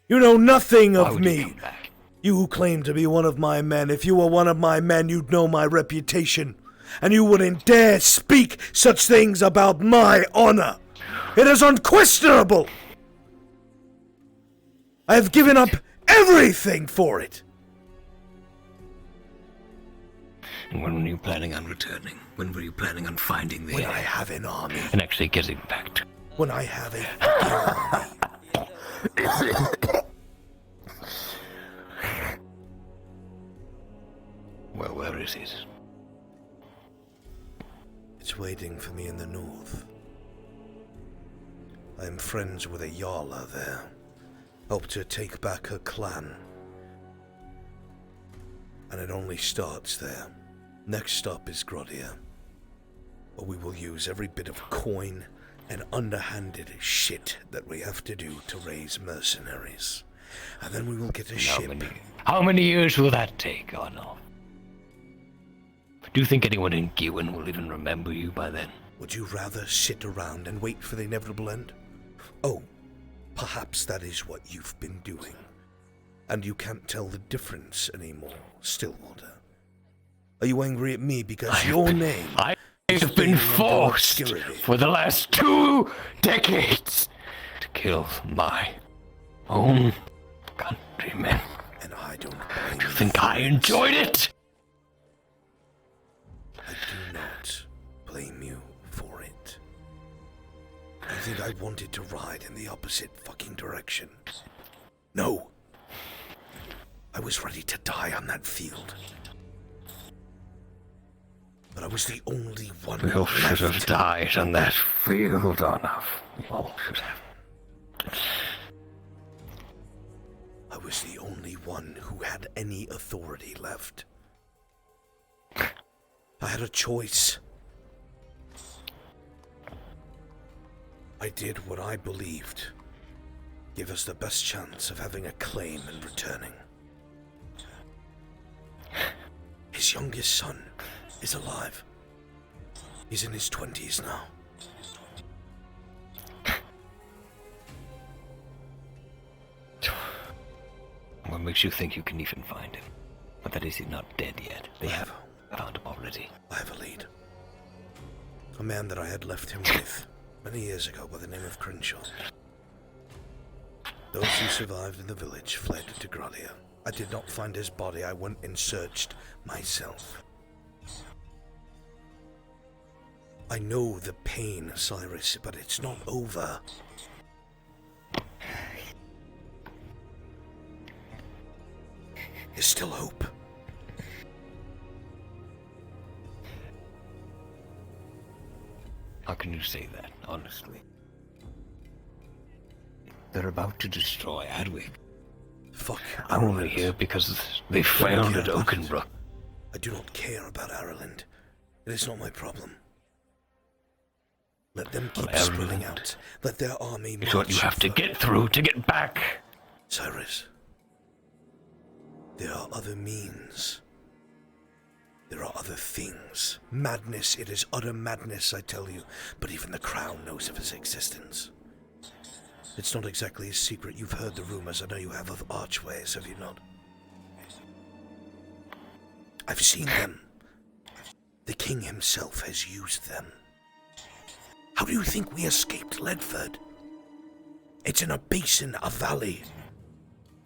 You know nothing Why of would you me. come back? You who claim to be one of my men, if you were one of my men, you'd know my reputation. And you wouldn't dare speak such things about my honor. It is unquestionable. I have given up everything for it. And when were you planning on returning? When were you planning on finding the When air? I have an army. And actually getting back to... When I have a fucking army. Well, where is it? It's waiting for me in the north. I am friends with a Yarla there. Hope to take back her clan. And it only starts there. Next stop is Grodia. Where we will use every bit of coin and underhanded shit that we have to do to raise mercenaries. And then we will get a ship. How many years will that take, Arnulf? Do you think anyone in Gewin will even remember you by then? Would you rather sit around and wait for the inevitable end? Oh, perhaps that is what you've been doing. And you can't tell the difference anymore, Stillwater. Are you angry at me because your name... I have been forced for the last 2 decades to kill my own countrymen. And I don't blame you. Think I enjoyed it? I do not blame you for it. Do you think I wanted to ride in the opposite fucking direction? No. I was ready to die on that field. But I was the only one We all should have left. died on that field, Arnulf. We all should have. I was the only one who had any authority left. I had a choice. I did what I believed gave us the best chance of having a claim and returning. His youngest son is alive. He's in his 20s now. What makes you think you can even find him? But that is, he's not dead yet. They have found him already. I have a lead. A man that I had left him with many years ago by the name of Crenshaw. Those who survived in the village fled to Grodia. I did not find his body. I went and searched myself. I know the pain, Cyrus, but it's not over. There's still hope. How can you say that, honestly? They're about to destroy Adwick. Fuck. I'm only here because they failed at Oakenbrook. I do not care about Ireland. It is not my problem. Let them keep spreading out. Let their army march. It's what you have to get through to get back. Cyrus, there are other means. There are other things. Madness, it is utter madness, I tell you. But even the Crown knows of its existence. It's not exactly a secret. You've heard the rumors, I know you have, of archways, have you not? I've seen them. The king himself has used them. How do you think we escaped Ledford? It's in a basin, a valley.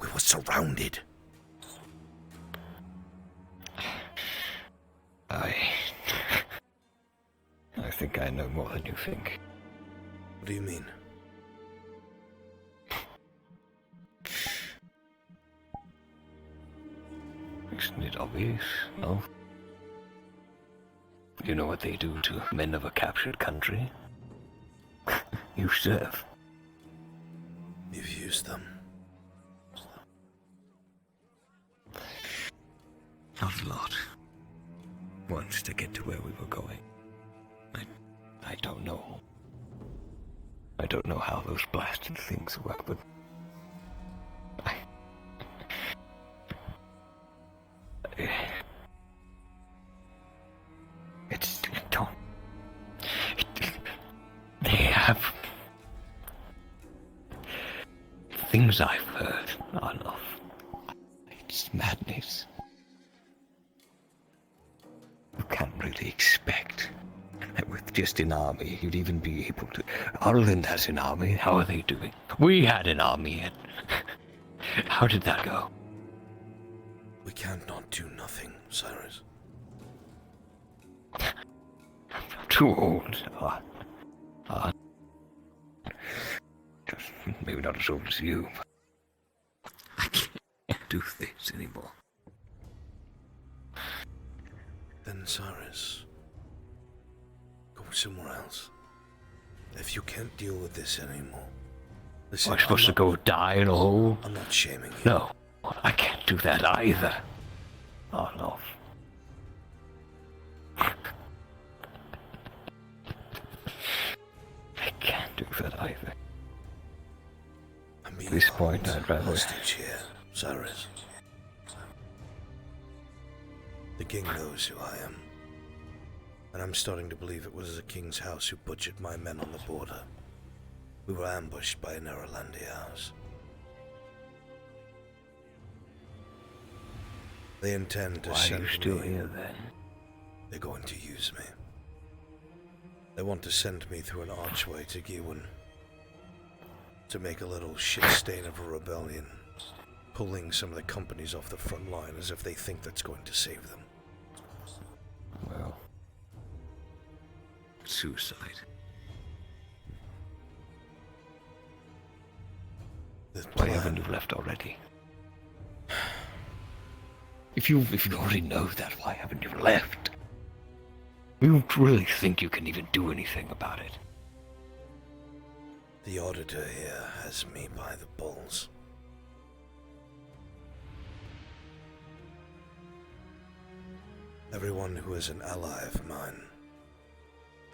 We were surrounded. I think I know more than you think. What do you mean? Isn't it obvious? No? You know what they do to men of a captured country? You serve. You've used them. Not a lot. Once to get to where we were going. I don't know. I don't know how those blasted things work, but they have things I've heard of. It's madness. You can't really expect that with just an army you'd even be able to. Ireland has an army. How are they doing? We had an army, and how did that go? We can't not do nothing, Cyrus. I'm too old. Maybe not as old as you, but I can't do this anymore. Then, Cyrus, go somewhere else. If you can't deal with this anymore. Listen, Am I supposed to go die in a hole? I'm not shaming you. No, I can't do that either. Oh no. I can't do that either. At this point, I'd rather. Hostage here, Cyrus. The king knows who I am. And I'm starting to believe it was the king's house who butchered my men on the border. We were ambushed by an Erlandi house. They intend to send me. Why are you still here then? They're going to use me. They want to send me through an archway to Gewin. To make a little shit stain of a rebellion. Pulling some of the companies off the front line as if they think that's going to save them. Well, suicide. Why haven't you left already? If you already know that, why haven't you left? You really think you can even do anything about it? The auditor here has me by the balls. Everyone who is an ally of mine,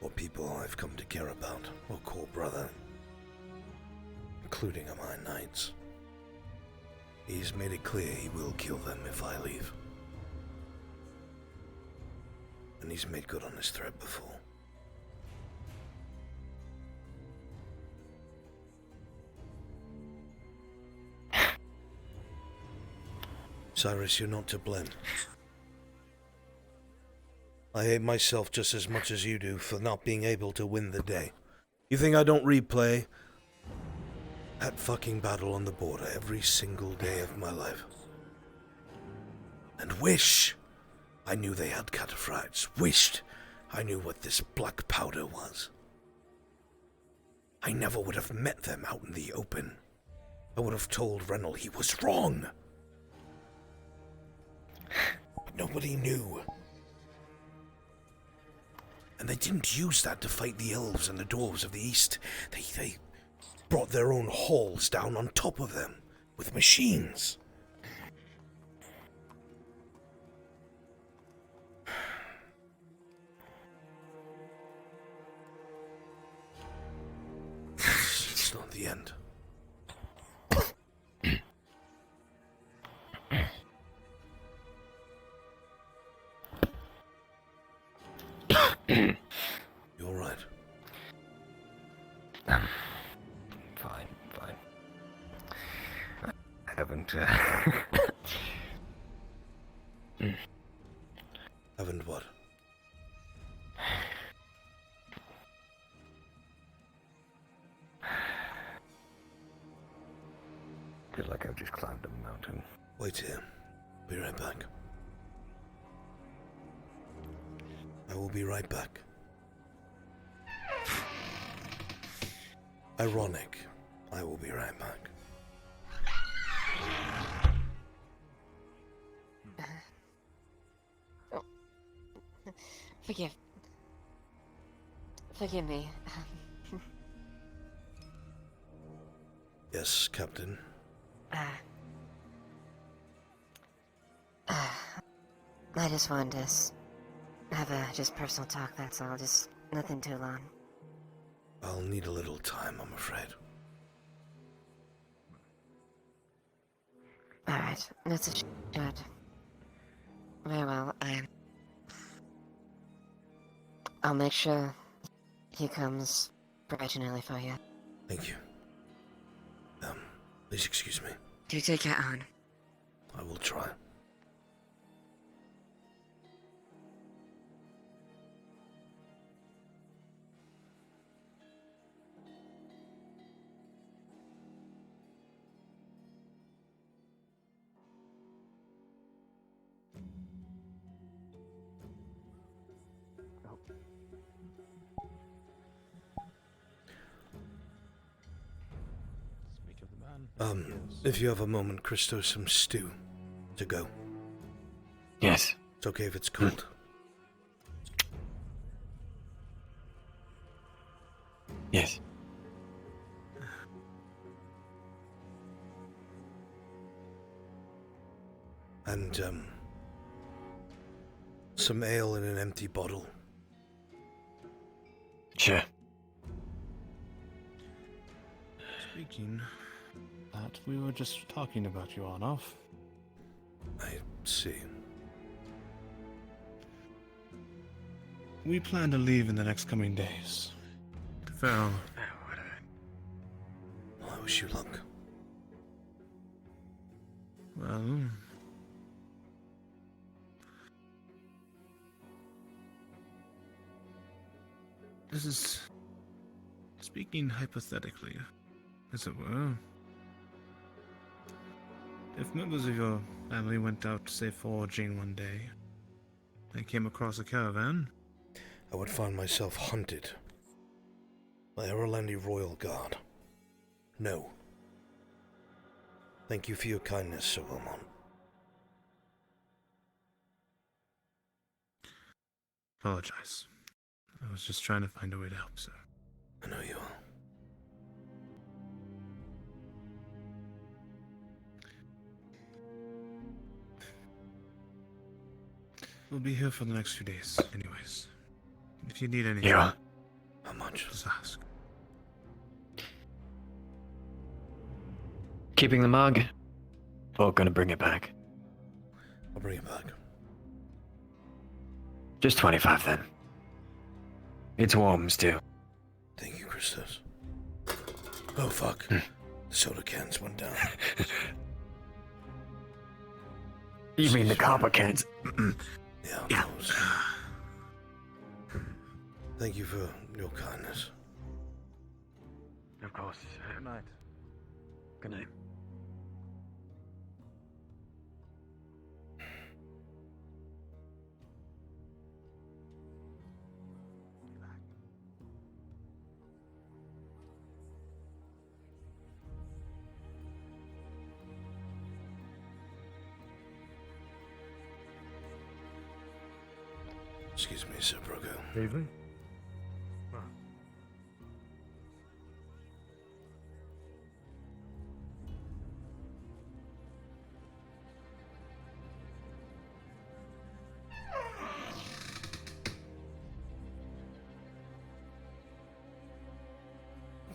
or people I've come to care about, or call brother, including my knights. He's made it clear he will kill them if I leave. And he's made good on his threat before. Cyrus, you're not to blame. I hate myself just as much as you do for not being able to win the day. You think I don't replay that fucking battle on the border every single day of my life? And wish I knew they had cataphracts. Wished I knew what this black powder was. I never would have met them out in the open. I would have told Rennell he was wrong. Nobody knew. And they didn't use that to fight the elves and the dwarves of the east. They brought their own halls down on top of them with machines. It's not the end. You all right? Fine. I haven't, Haven't what? Feel like I've just climbed a mountain. Wait here. Be right back. I will be right back. Ironic. I will be right back. Forgive me. Yes, Captain. I just wanted to have a just personal talk, that's all. Just nothing too long. I'll need a little time, I'm afraid. Alright, that's a shot. Very well, I'll make sure he comes bright and early for you. Thank you. Please excuse me. Do take it on. I will try. If you have a moment, Christo, some stew to go. Yes. It's okay if it's cold. Yes. And, some ale in an empty bottle. Sure. Speaking that, we were just talking about you on off. I see. We plan to leave in the next coming days. Farewell. I wish you luck. Well, this is speaking hypothetically, as it were. If members of your family went out, say, foraging one day, they came across a caravan, I would find myself hunted by Erlandi Royal Guard. No. Thank you for your kindness, Sir Wilmot. apologize. I was just trying to find a way to help, sir. I know you are. We'll be here for the next few days, anyways. If you need anything, Yeah. How much? Just ask. Keeping the mug? Or gonna bring it back? I'll bring it back. Just 25 then. It's warm still. Thank you, Christos. Oh, fuck. The soda cans went down. You mean the copper cans? Yeah. Those. Thank you for your kindness. Of course. Good night. Good night. Excuse me, Sir Brogo. Evening.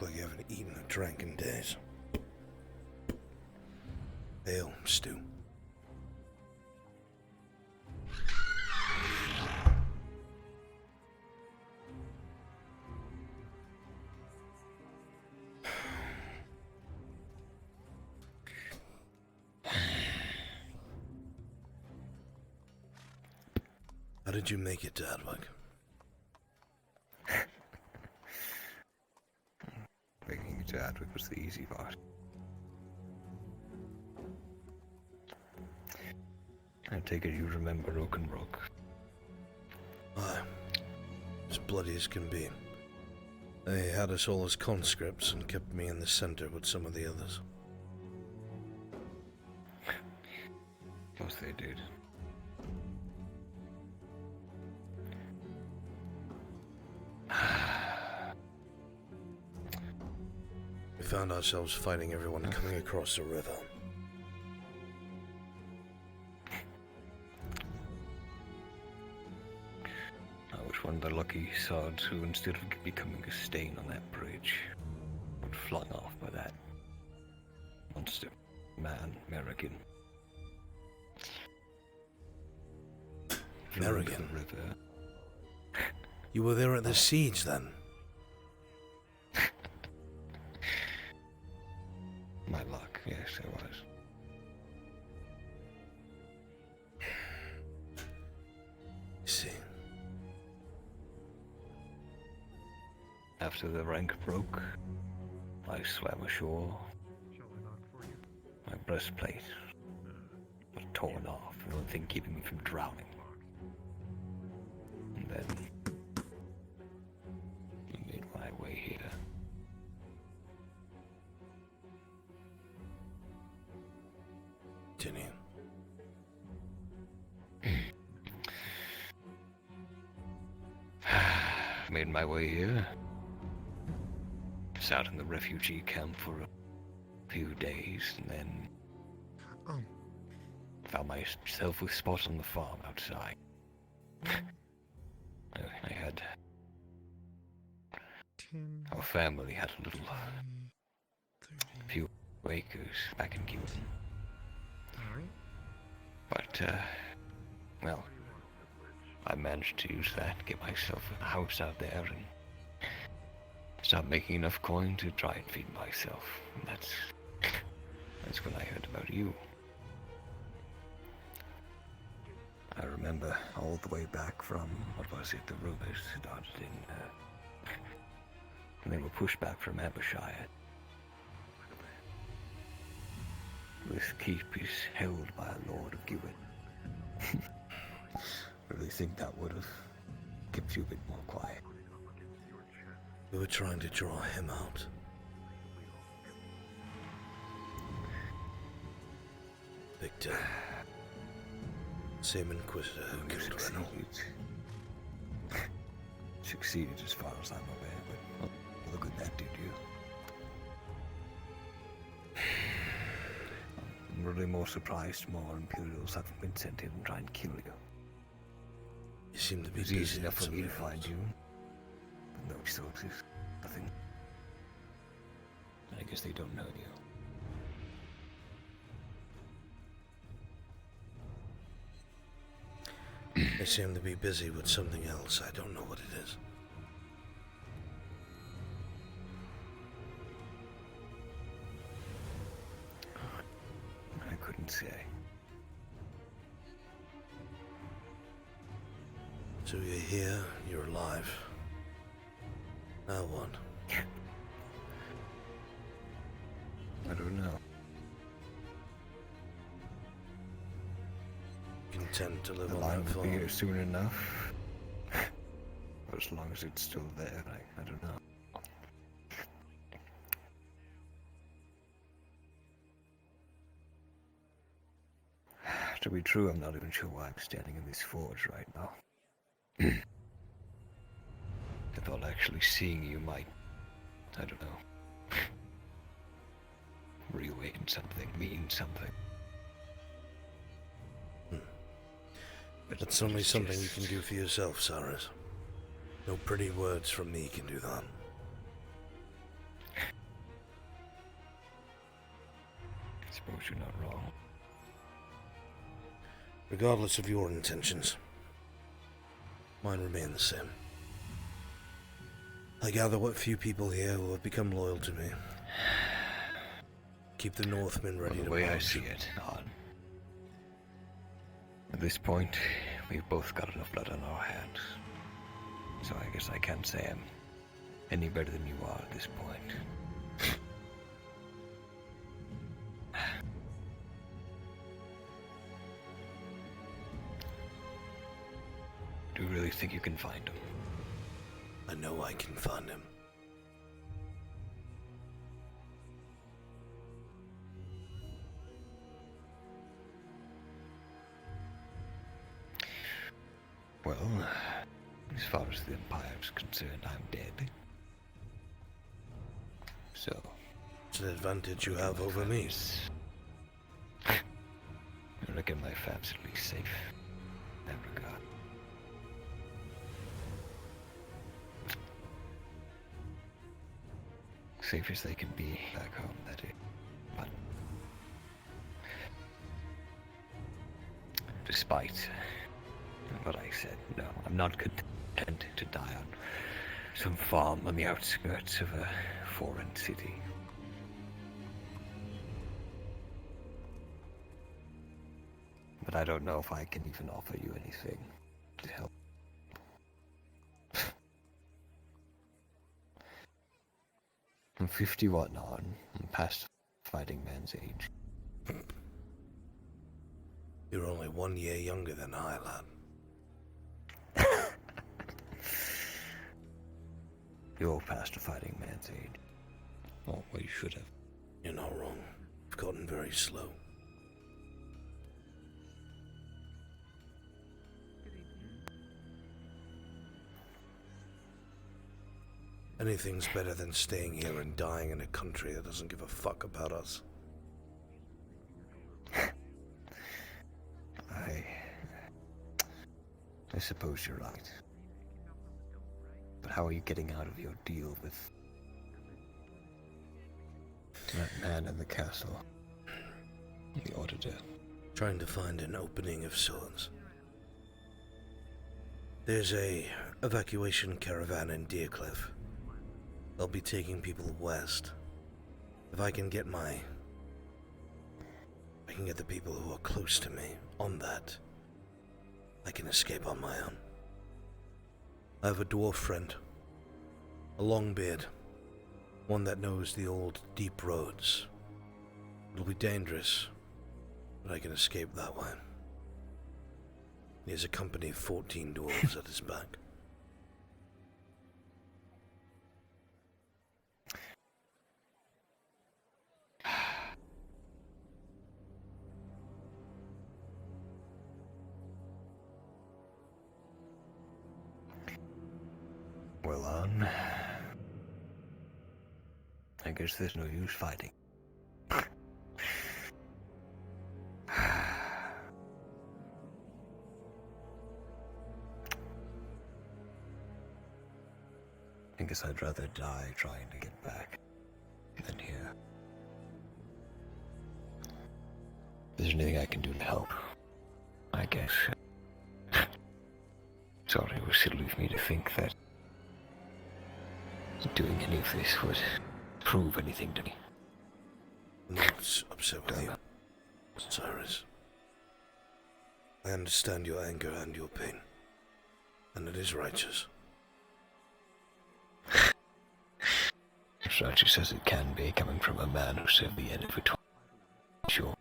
look like you haven't eaten or drank in days. Ale, stew. How did you make it to Adwick? Making it to Adwick was the easy part. I take it you remember Oakenbrook. Aye. As bloody as can be. They had us all as conscripts and kept me in the center with some of the others. Of course they did. We found ourselves fighting everyone coming across the river. I was one of the lucky sods who, instead of becoming a stain on that bridge, were flung off by that monster man, Merrigan. Merrigan? The river. You were there at the siege, then? My luck, yes, I was. See. After the rank broke, I swam ashore. My breastplate was torn off, the only thing keeping me from drowning. And then I made my way here. Continue. Made my way here. Sat in the refugee camp for a few days, and then found myself a spot on the farm outside. I had... Our family had a little... few acres back in Cuban. But, well, I managed to use that to get myself a house out there and start making enough coin to try and feed myself. And that's when I heard about you. I remember all the way back from, what was it, the rumors started in, when they were pushed back from Abershire. This keep is held by a Lord of Gewin. Really think that would have kept you a bit more quiet. We were trying to draw him out. Victor. Same Inquisitor who killed Reynolds. Succeeded as far as I'm aware, but look at that, did you? I'm really more surprised more Imperials haven't been sent in and try and kill you. You seem to be It's busy easy enough for me to somewhere find else. you. No resources, nothing. I guess they don't know you. They seem to be busy with something else. I don't know what it is. I couldn't say. So you're here, you're alive. Now what? I don't know. Content to live The on line that will farm. be here soon enough. Or as long as it's still there, I don't know. To be true, I'm not even sure why I'm standing in this forge right now. I thought actually seeing you might, I don't know, reawaken something, mean something. That's only something you can do for yourself, Cyrus. No pretty words from me can do that. suppose you're not wrong. Regardless of your intentions, mine remain the same. I gather what few people here who have become loyal to me. Keep the Northmen ready to The way I march. see it, at this point, we've both got enough blood on our hands. So I guess I can't say I'm any better than you are at this point. Do you really think you can find him? I know I can find him. Well, as far as the Empire is concerned, I'm dead. So... It's an advantage you have over me. I reckon my fam's at least safe in that regard. Safe as they can be back home, that is. But... despite what I said, no, I'm not content to die on some farm on the outskirts of a foreign city. But I don't know if I can even offer you anything to help. I'm 51 on. I'm past fighting man's age. You're only 1 year younger than I, lad. You're past a fighting man's age. Oh, well, you should have. You're not wrong. I've gotten very slow. Anything's better than staying here and dying in a country that doesn't give a fuck about us. I suppose you're right. But how are you getting out of your deal with that man in the castle? The auditor. Trying to find an opening of sorts. There's a evacuation caravan in Deercliff. They'll be taking people west. If I can get the people who are close to me on that, I can escape on my own. I have a dwarf friend, a long beard, one that knows the old deep roads. It'll be dangerous, but I can escape that way. He has a company of 14 dwarves at his back. Well, I guess there's no use fighting. I guess I'd rather die trying to get back than here. If there's anything I can do to help, I guess. Sorry, it was silly of me to think that doing any of this would prove anything to me. I'm not upset with you, Cyrus. I understand your anger and your pain, and it is righteous. As righteous as it can be, coming from a man who served the end for 20 years. Sure.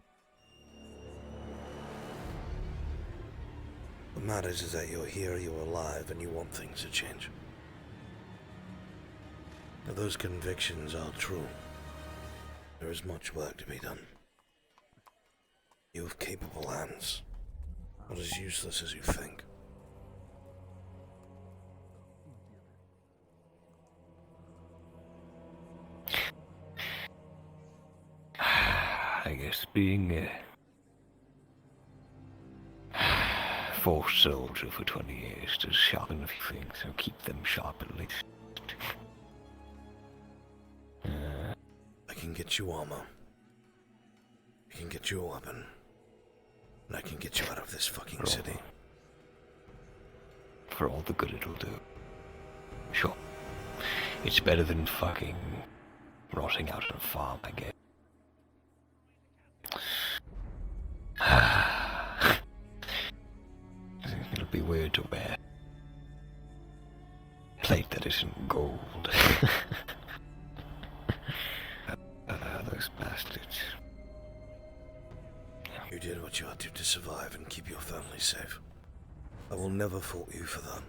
What matters is that you're here, you're alive, and you want things to change. If those convictions are true, there is much work to be done. You have capable hands, not as useless as you think. I guess being a forced soldier for 20 years does sharpen a few things, so keep them sharp at least. I can get you armor. can get you a weapon. And I can get you out of this fucking city. For all the good it'll do. Sure. It's better than fucking rotting out on a farm, I guess. It'll be weird to wear plate that isn't gold. Those bastards. You did what you had to survive and keep your family safe. I will never fault you for that.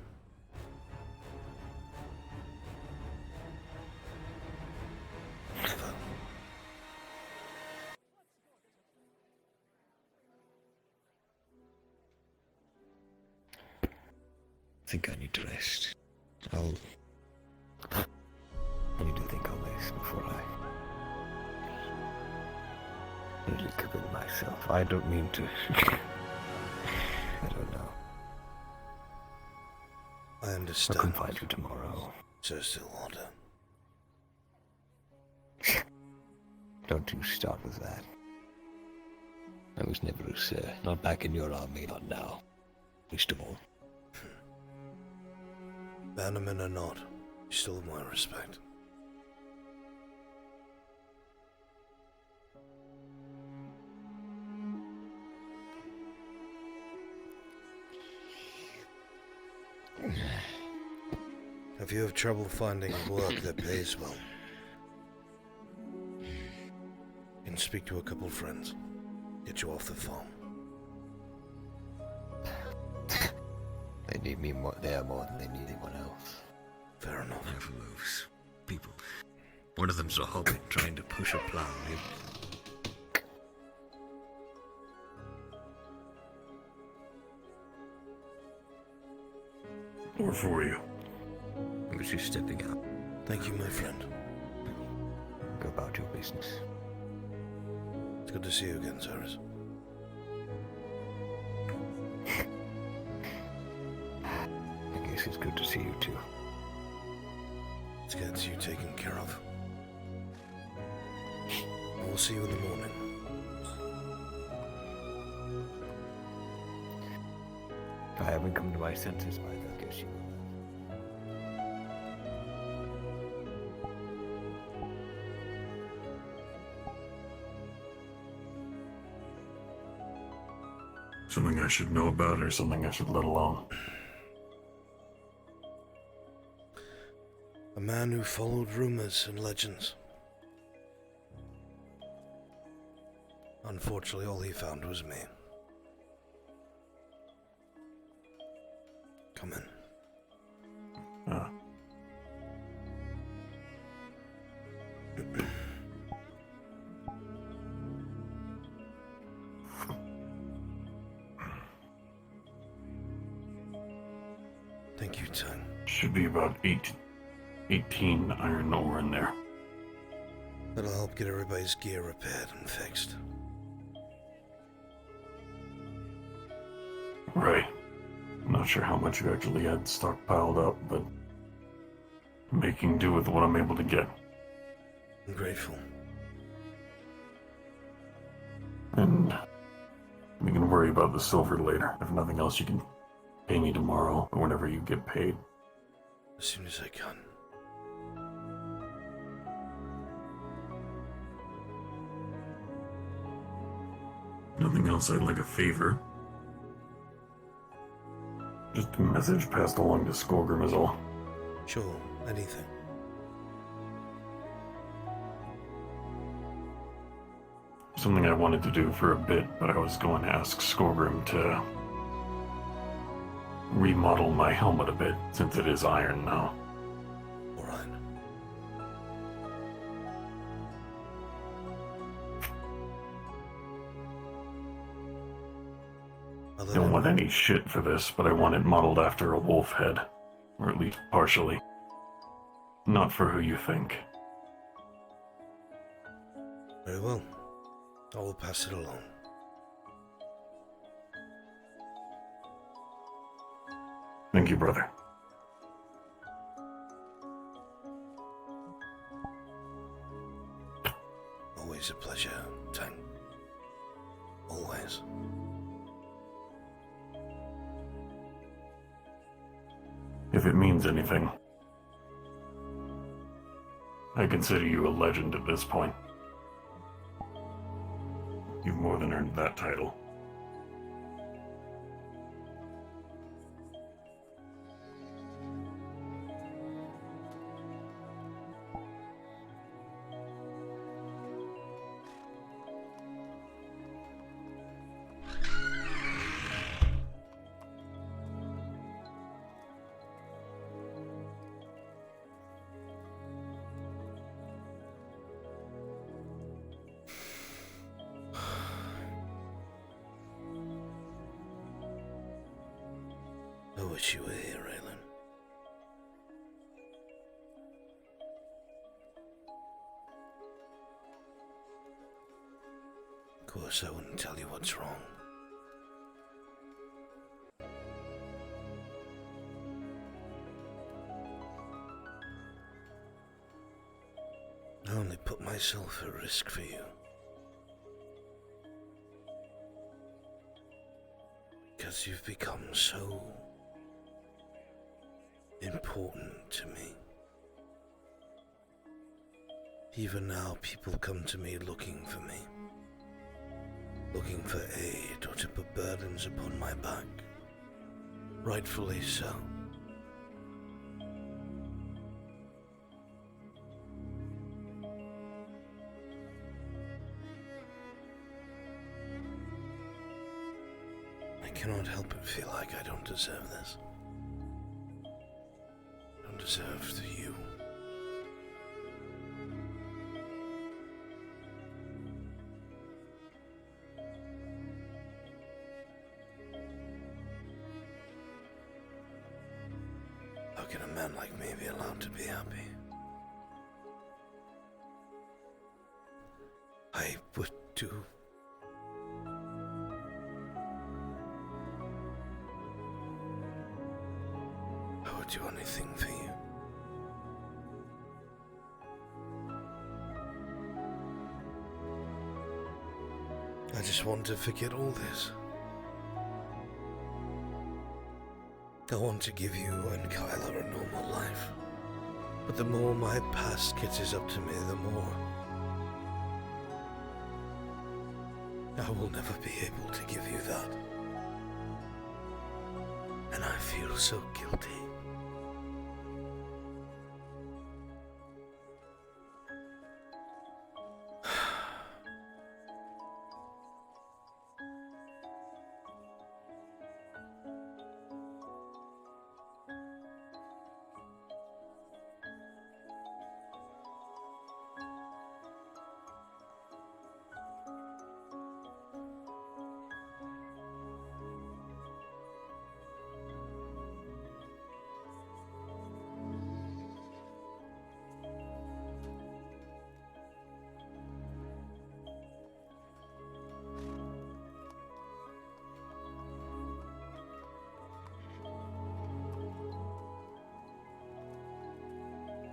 Never. I think I need to rest. I need to think on this before I really commit myself. I don't mean to. I don't know. I understand. I'll come find you tomorrow. Sir Stillwater. Don't you start with that. I was never a sir. Not back in your army, not now. Least of all. Bannerman or not, you still have my respect. If you have trouble finding work that pays well, you can speak to a couple friends. Get you off the farm. They need me more there more than they need anyone else. Fair enough. Never moves. People. One of them's a hobbit trying to push a plow. Or for you. I was just stepping out. Thank you, my friend. Go about your business. It's good to see you again, Cyrus. I guess it's good to see you too. Let's get you taken care of. We'll see you in the morning. If I haven't come to my senses by then, I guess you will. Something I should know about or something I should let alone? A man who followed rumors and legends. Unfortunately, all he found was me. Come in. Thank you, Tang. Should be about 18 iron ore in there. That'll help get everybody's gear repaired and fixed. Right. I'm not sure how much you actually had stockpiled up, but making do with what I'm able to get. I'm grateful. And we can worry about the silver later. If nothing else, you can pay me tomorrow or whenever you get paid. As soon as I can. Nothing else, I'd like a favor. Just a message passed along to Skolgrim is all. Sure, anything. Something I wanted to do for a bit, but I was going to ask Skolgrim to remodel my helmet a bit, since it is iron now. Alright. I don't want any shit for this, but I want it modeled after a wolf head. Or at least partially. Not for who you think. Very well. I will pass it along. Thank you, brother. Always a pleasure, Tang. Always. If it means anything, I consider you a legend at this point. You've more than earned that title. I wish you were here, Raylan. Of course, I wouldn't tell you what's wrong. I only put myself at risk for you. Because you've become so important to me. Even now, people come to me looking for me. Looking for aid or to put burdens upon my back. Rightfully so. I cannot help but feel like I don't deserve this. I don't deserve you. How can a man like me be allowed to be happy? I would do anything for you. I just want to forget all this. I want to give you and Kyler a normal life. But the more my past catches up to me, the more I will never be able to give you that. And I feel so guilty.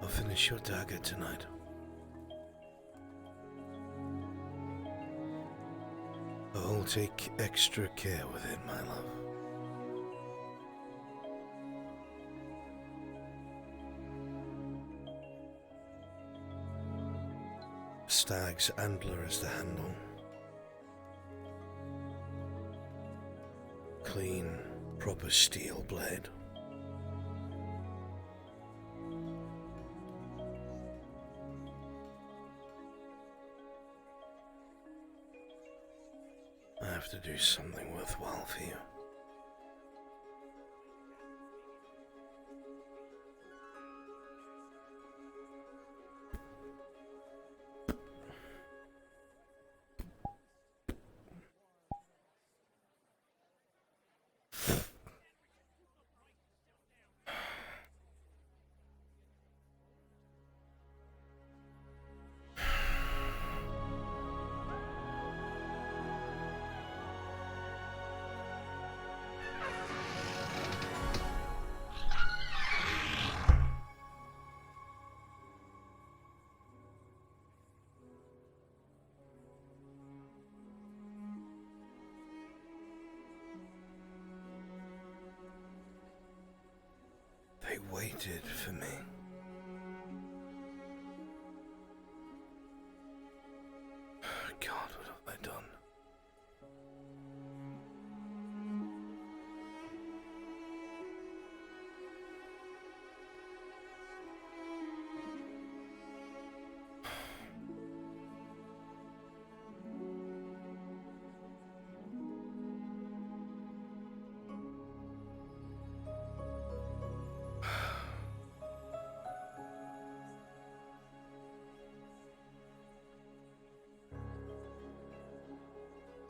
I'll finish your dagger tonight. I'll take extra care with it, my love. Stag's antler is the handle. Clean, proper steel blade. I have to do something worthwhile for you. waited for me. God, what have I done?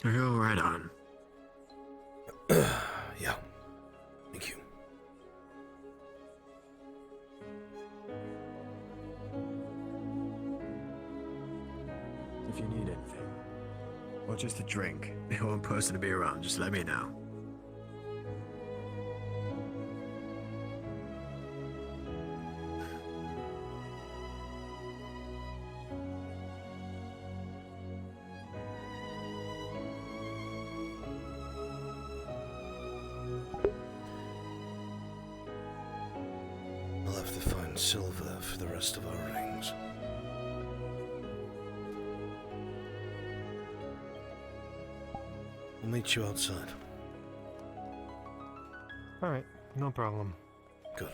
You're right on. Yeah. Thank you. If you need anything, or just a drink, or a person to be around, just let me know. I'll have to find silver for the rest of our rings. We'll meet you outside. Alright, no problem. Good.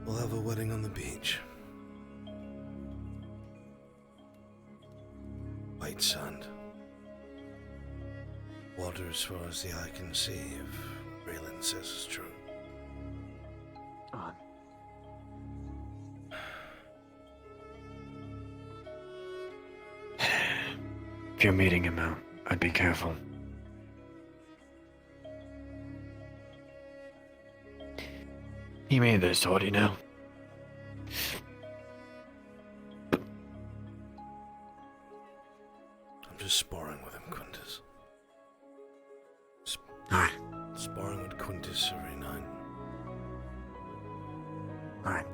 We'll have a wedding on the beach. White sand. Water as far as the eye can see, if Raylan says is true. On. If you're meeting him out, I'd be careful. He made this sword, you know. I'm just sparring with him, Quintus. Alright. Sparring with Quintus every night. Alright.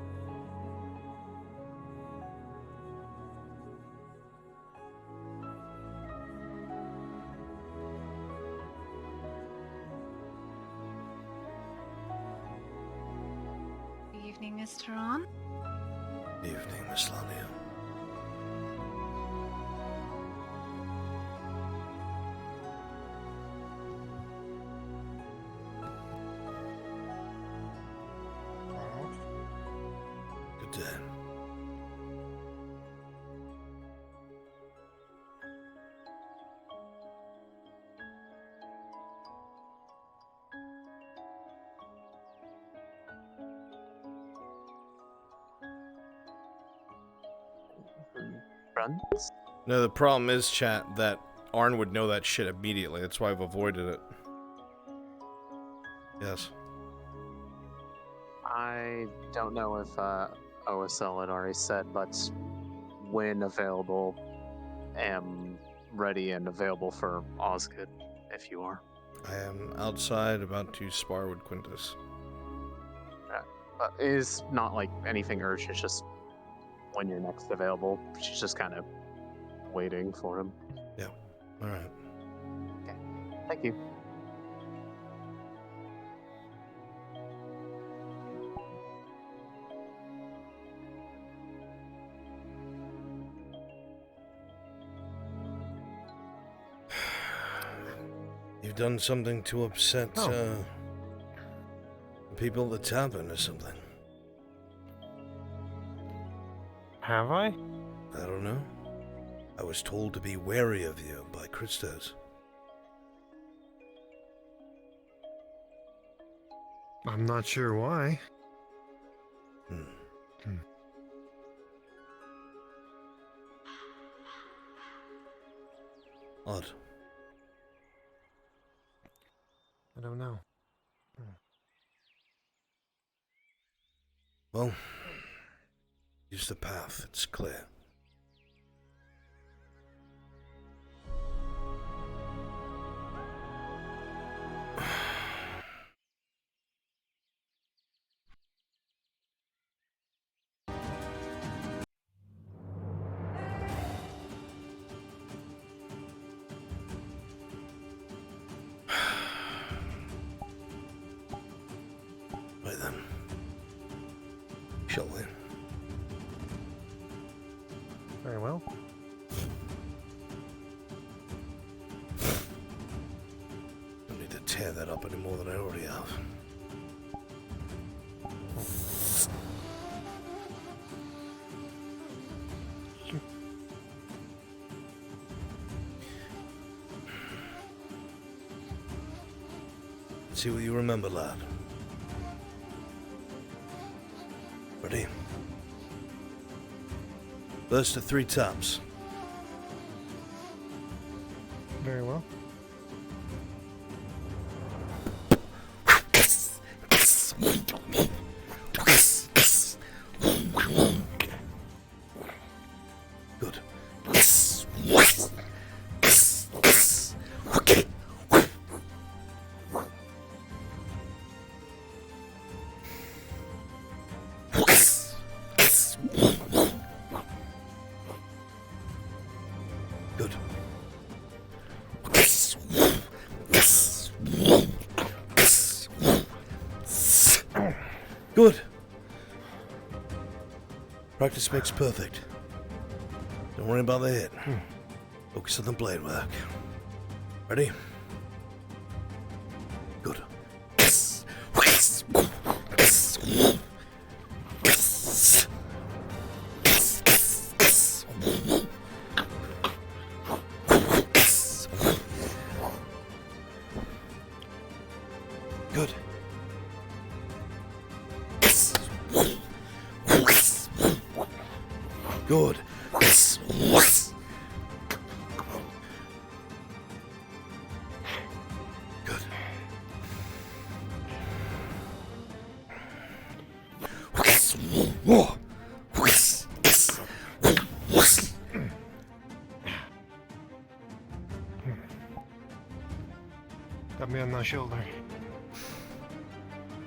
Good evening, Mr. On. Evening, Miss Lania. Good day. Friends? No, the problem is, chat, that Arn would know that shit immediately. That's why I've avoided it. Yes. I don't know if OSL had already said, but when available, am ready and available for Osgood, if you are. I am outside about to spar with Quintus. But it is not like anything urgent, it's just when you're next available. She's just kind of waiting for him. Yeah. Alright. Okay. Thank you. You've done something to upset, people at the tavern or something. Have I? I don't know. I was told to be wary of you by Christos. I'm not sure why. Odd. I don't know. Well, use the path, it's clear. Shall we? Very well. Don't need to tear that up any more than I already have. See what you remember, lad. Ready? First to 3 taps. Very well. Good. Good. Good. Practice makes perfect. Don't worry about the hit. Focus on the blade work. Ready? Good. Good. Good. Good. Whoa. Got me on my shoulder.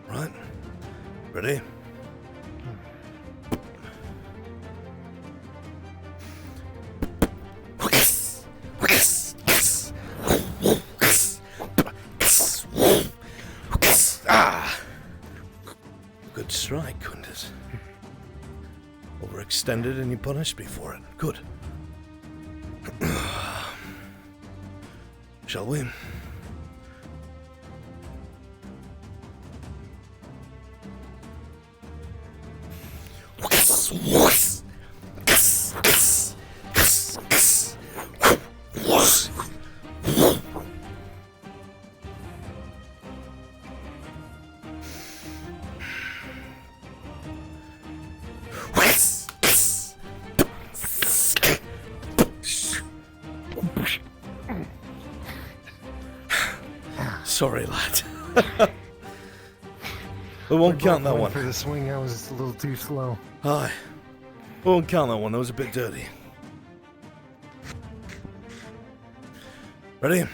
Right. Ready? Ah! Good strike, Kundis. Overextended and you punished me for it. Good. Shall we? Sorry, lad. We won't count that one. For the swing, I was a little too slow. Aye. We won't count that one. That was a bit dirty. Ready?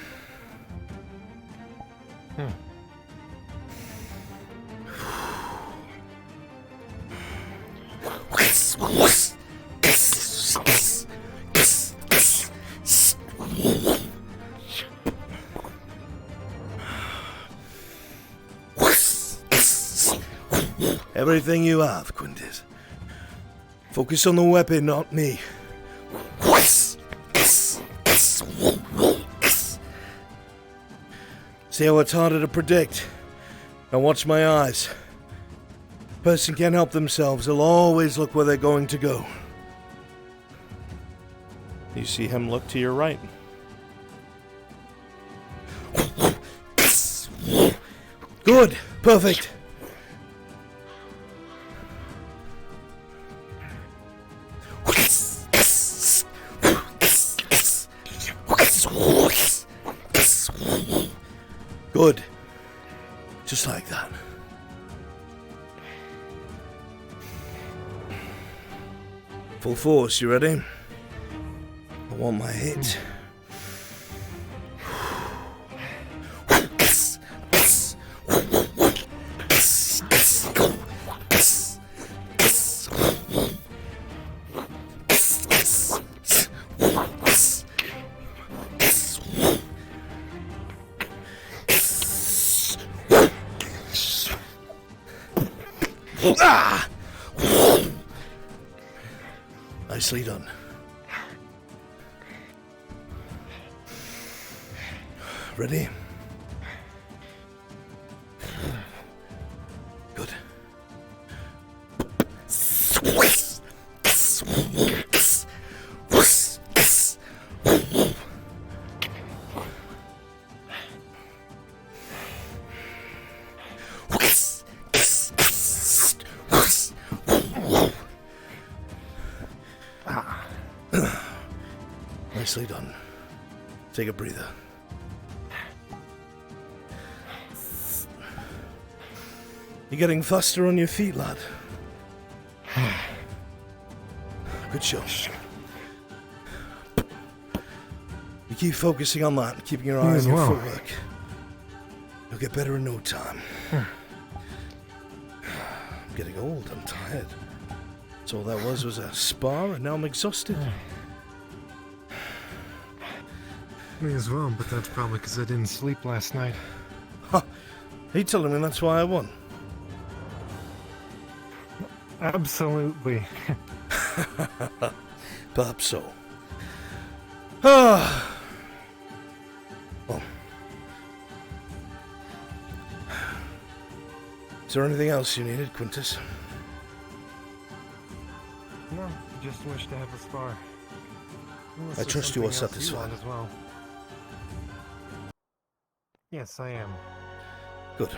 Everything you have, Quintus. Focus on the weapon, not me. See how it's harder to predict? Now watch my eyes. Person can't help themselves. They'll always look where they're going to go. You see him look to your right. Good. Perfect. Good. Just like that. Full force, you ready? I want my hit. Ah! Nicely done. Ready? Good. Nicely done. Take a breather. You're getting faster on your feet, lad. Good shot. You keep focusing on that, keeping your eye on your footwork. You'll get better in no time. I'm getting old, I'm tired. So all that was a spar, and now I'm exhausted. Me as well, but that's probably because I didn't sleep last night. Huh. Are you telling me that's why I won? Absolutely. Perhaps so. Well. Is there anything else you needed, Quintus? No, just wish to have a spar. Unless I there's trust you are something else you satisfied. want as well. Yes, I am. Good.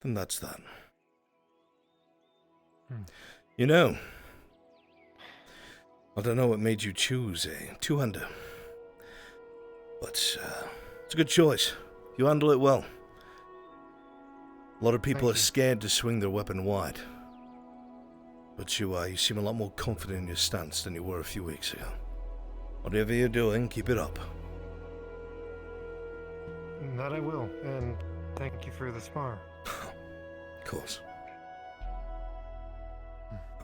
Then that's that. You know, I don't know what made you choose a two-hander, but it's a good choice. You handle it well. A lot of people are scared to swing their weapon wide, but you seem a lot more confident in your stance than you were a few weeks ago. Whatever you're doing, keep it up. That I will, and thank you for the spar. Of course.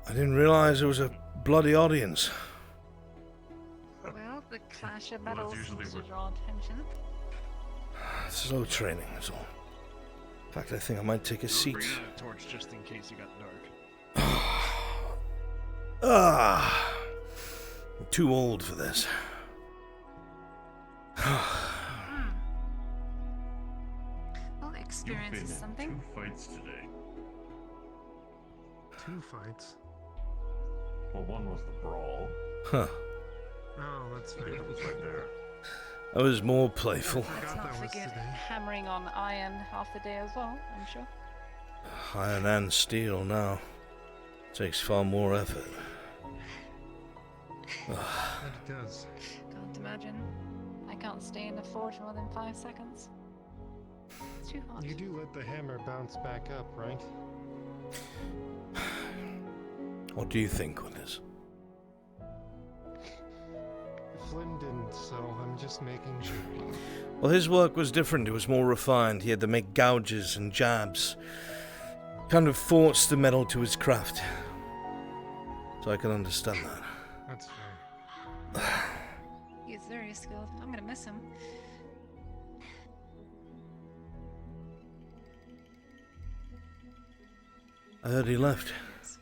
I didn't realize there was a bloody audience. Well, the clash of metals seems to draw attention. Slow training, is all. In fact, I think I might take a seat. Bring a torch just in case you got dark. I'm too old for this. Well, experience is something. 2 fights today. 2 fights? Well, one was the brawl. Huh. Oh, that's right. It was right there. I was more playful. Let's not forget hammering on iron half the day as well, I'm sure. Iron and steel now. Takes far more effort. That it does. Can't imagine. I can't stay in the forge more than 5 seconds. It's too hot. You do let the hammer bounce back up, right? What do you think, Quintus? Flynn didn't, so I'm just making sure. Well, his work was different. It was more refined. He had to make gouges and jabs. Kind of forced the metal to his craft. So I can understand that. That's fair. He's very skilled. I'm gonna miss him. I heard he left. Is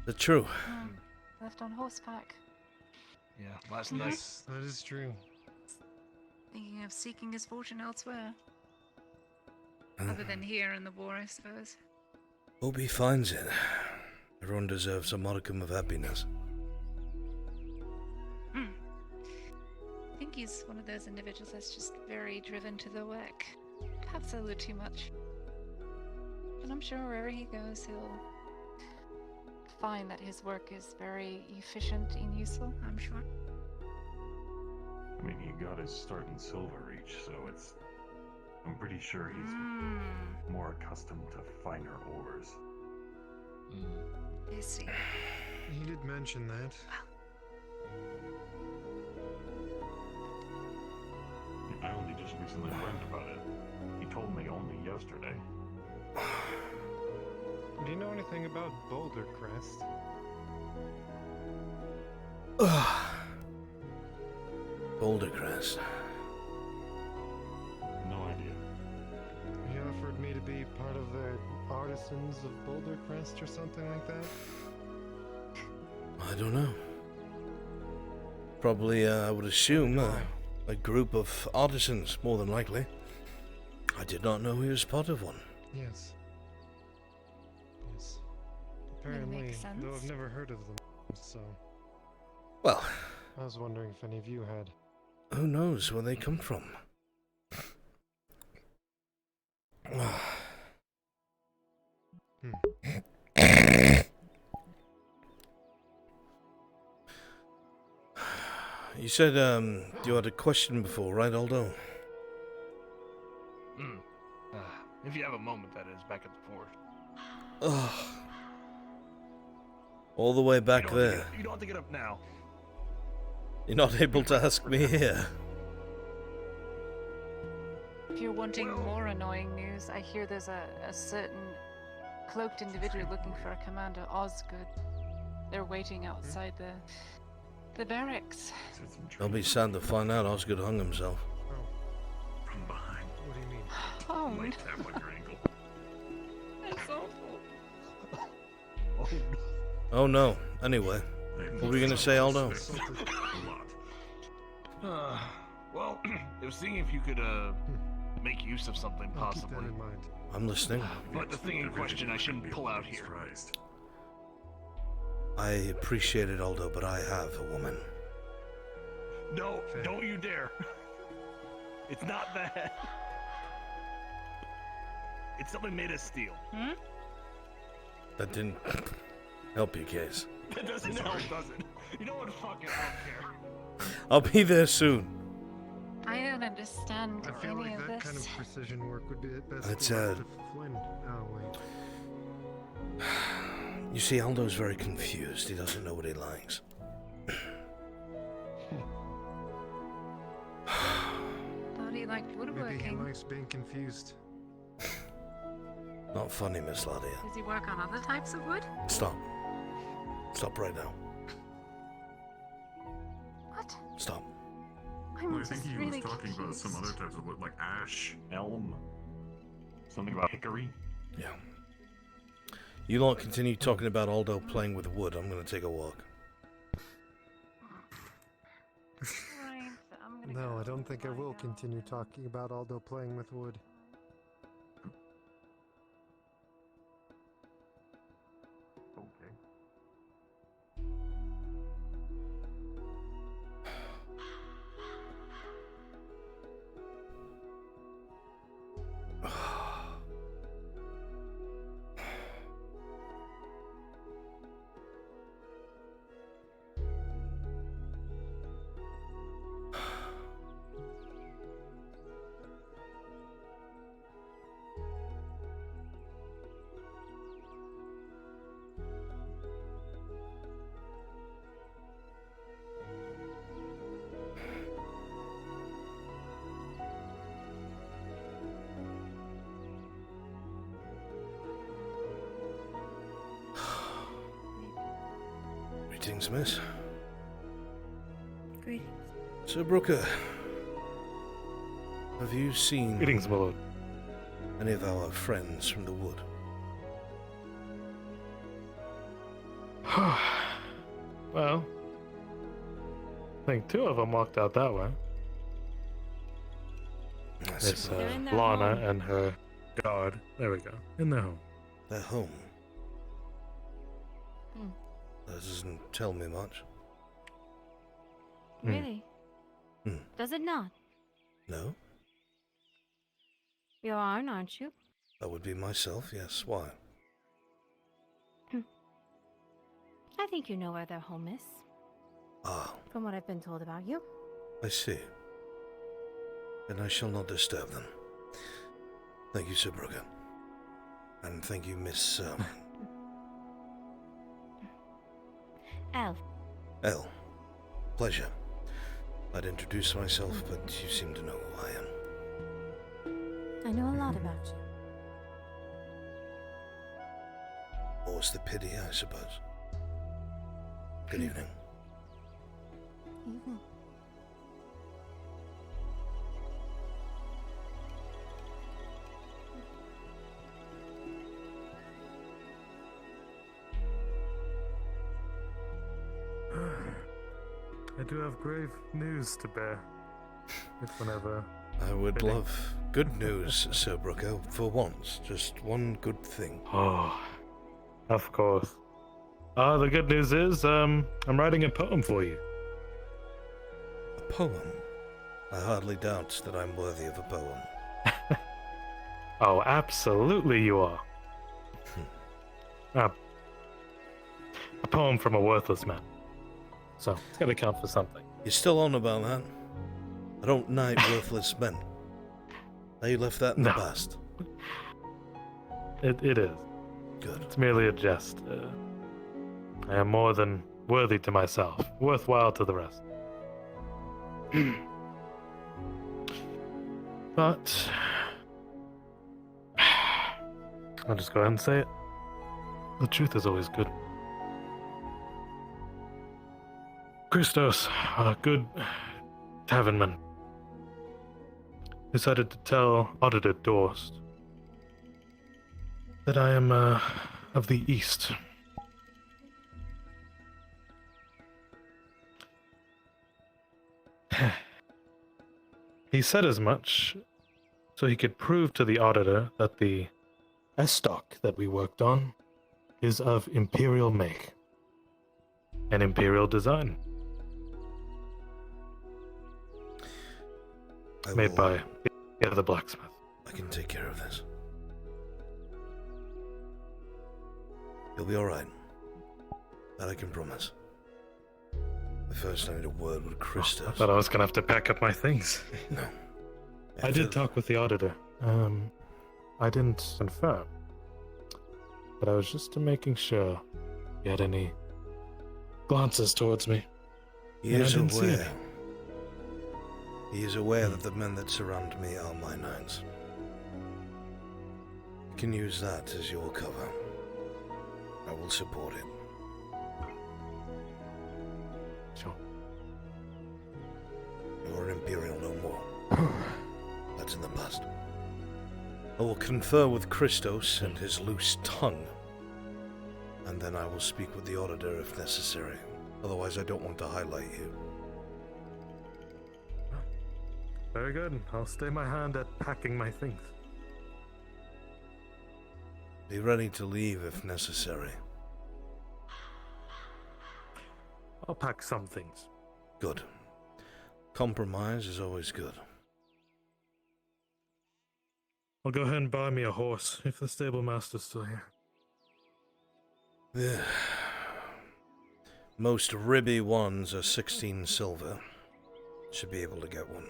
that true? Left on horseback. Yeah, last night. That is true. Thinking of seeking his fortune elsewhere. Other than here in the war, I suppose. Hope he finds it. Everyone deserves a modicum of happiness. I think he's one of those individuals that's just very driven to the work. Perhaps a little too much. But I'm sure wherever he goes, he'll find that his work is very efficient and useful, I'm sure. I mean, he got his start in Silver Reach, so I'm pretty sure he's more accustomed to finer ores. I see. He did mention that. I only just recently learned about it. He told me only yesterday. Do you know anything about Boulder Crest? Boulder Crest. No idea. He offered me to be part of the Artisans of Boulder Crest or something like that. I don't know. Probably, I would assume, a group of artisans, more than likely. I did not know he was part of one. Yes. Yes. Apparently, makes sense. though I've never heard of them, so... Well... I was wondering if any of you had. Who knows where they come from? You said, you had a question before, right, Aldo? If you have a moment, that is, back at the fort. Ugh. All the way back there. You don't have to get up now. You're not able to ask me here. If you're wanting more annoying news, I hear there's a certain cloaked individual looking for Commander Osgood. They're waiting outside the barracks. I'll be sad to find out Osgood hung himself. From behind. What do you mean? Oh, Might tap on your ankle. that's awful. Oh no. Anyway, what were we gonna say, Aldo? Well, I was thinking if you could make use of something possibly. Keep that in mind. I'm listening. But the thing in question I shouldn't pull out here. I appreciate it, Aldo, but I have a woman. No, don't you dare. It's not that. It's something made of steel. That didn't help your case. That doesn't help, does it? You know what? Fuck it, I don't care. I'll be there soon. I don't understand I feel any like of that this. kind of precision work would be at best. It's, left to Flynn. Oh wait. You see, Aldo's very confused. He doesn't know what he likes. Thought he liked Maybe he woodworking. likes being confused. Not funny, Miss Ladia. Does he work on other types of wood? Stop. Stop right now. What? Stop. I'm Well, I just think he really was talking about some confused. other types of wood, like ash, elm, something about hickory. Yeah. You lot continue talking about Aldo playing with wood. I'm gonna take a walk. Right, I'm gonna No, go I don't think I lie will down. continue talking about Aldo playing with wood. Okay. Greetings, miss. Greetings. Sir Brooker, have you seen Greetings, my lord. any of our friends from the wood? Well, I think two of them walked out that way. It's They're in their Lana home. and her guard. There we go. In their home. Their home. Hmm. That doesn't tell me much. Really? Hmm. Does it not? No? You aren't you? That would be myself, yes. Why? I think you know where their home is, Ah, from what I've been told about you. I see. Then I shall not disturb them. Thank you, Sir Brooker. And thank you, Miss, Elf. L. Pleasure. I'd introduce myself, but you seem to know who I am. I know a lot about you. More's the pity, I suppose. Good evening. Evening. I do have grave news to bear. If whenever. I would love good news, Sir Brooker, for once. Just one good thing. Oh, of course. The good news is, I'm writing a poem for you. A poem? I hardly doubt that I'm worthy of a poem. Oh, absolutely you are. A poem from a worthless man. So, it's gotta count for something. You're still on about that? I don't knight worthless men. Now you left that in the past. It is. Good. It's merely a jest. I am more than worthy to myself, worthwhile to the rest. But I'll just go ahead and say it. The truth is always good. Christos, a good tavernman, decided to tell Auditor Dorst that I am of the East. He said as much so he could prove to the auditor that the S-stock that we worked on is of imperial make and imperial design. Made by the other blacksmith. I can take care of this. You'll be alright. That I can promise. But first I need a word with Christos. I thought I was gonna have to pack up my things. No. I did talk with the auditor. I didn't confirm. But I was just making sure he had any glances towards me. He is aware. He is aware that the men that surround me are my knights. You can use that as your cover. I will support it. Sure. You're an Imperial no more. That's in the past. I will confer with Christos and his loose tongue. And then I will speak with the auditor if necessary. Otherwise I don't want to highlight you. Very good. I'll stay my hand at packing my things. Be ready to leave if necessary. I'll pack some things. Good. Compromise is always good. I'll go ahead and buy me a horse if the stable master's still here. The most ribby ones are 16 silver. Should be able to get one.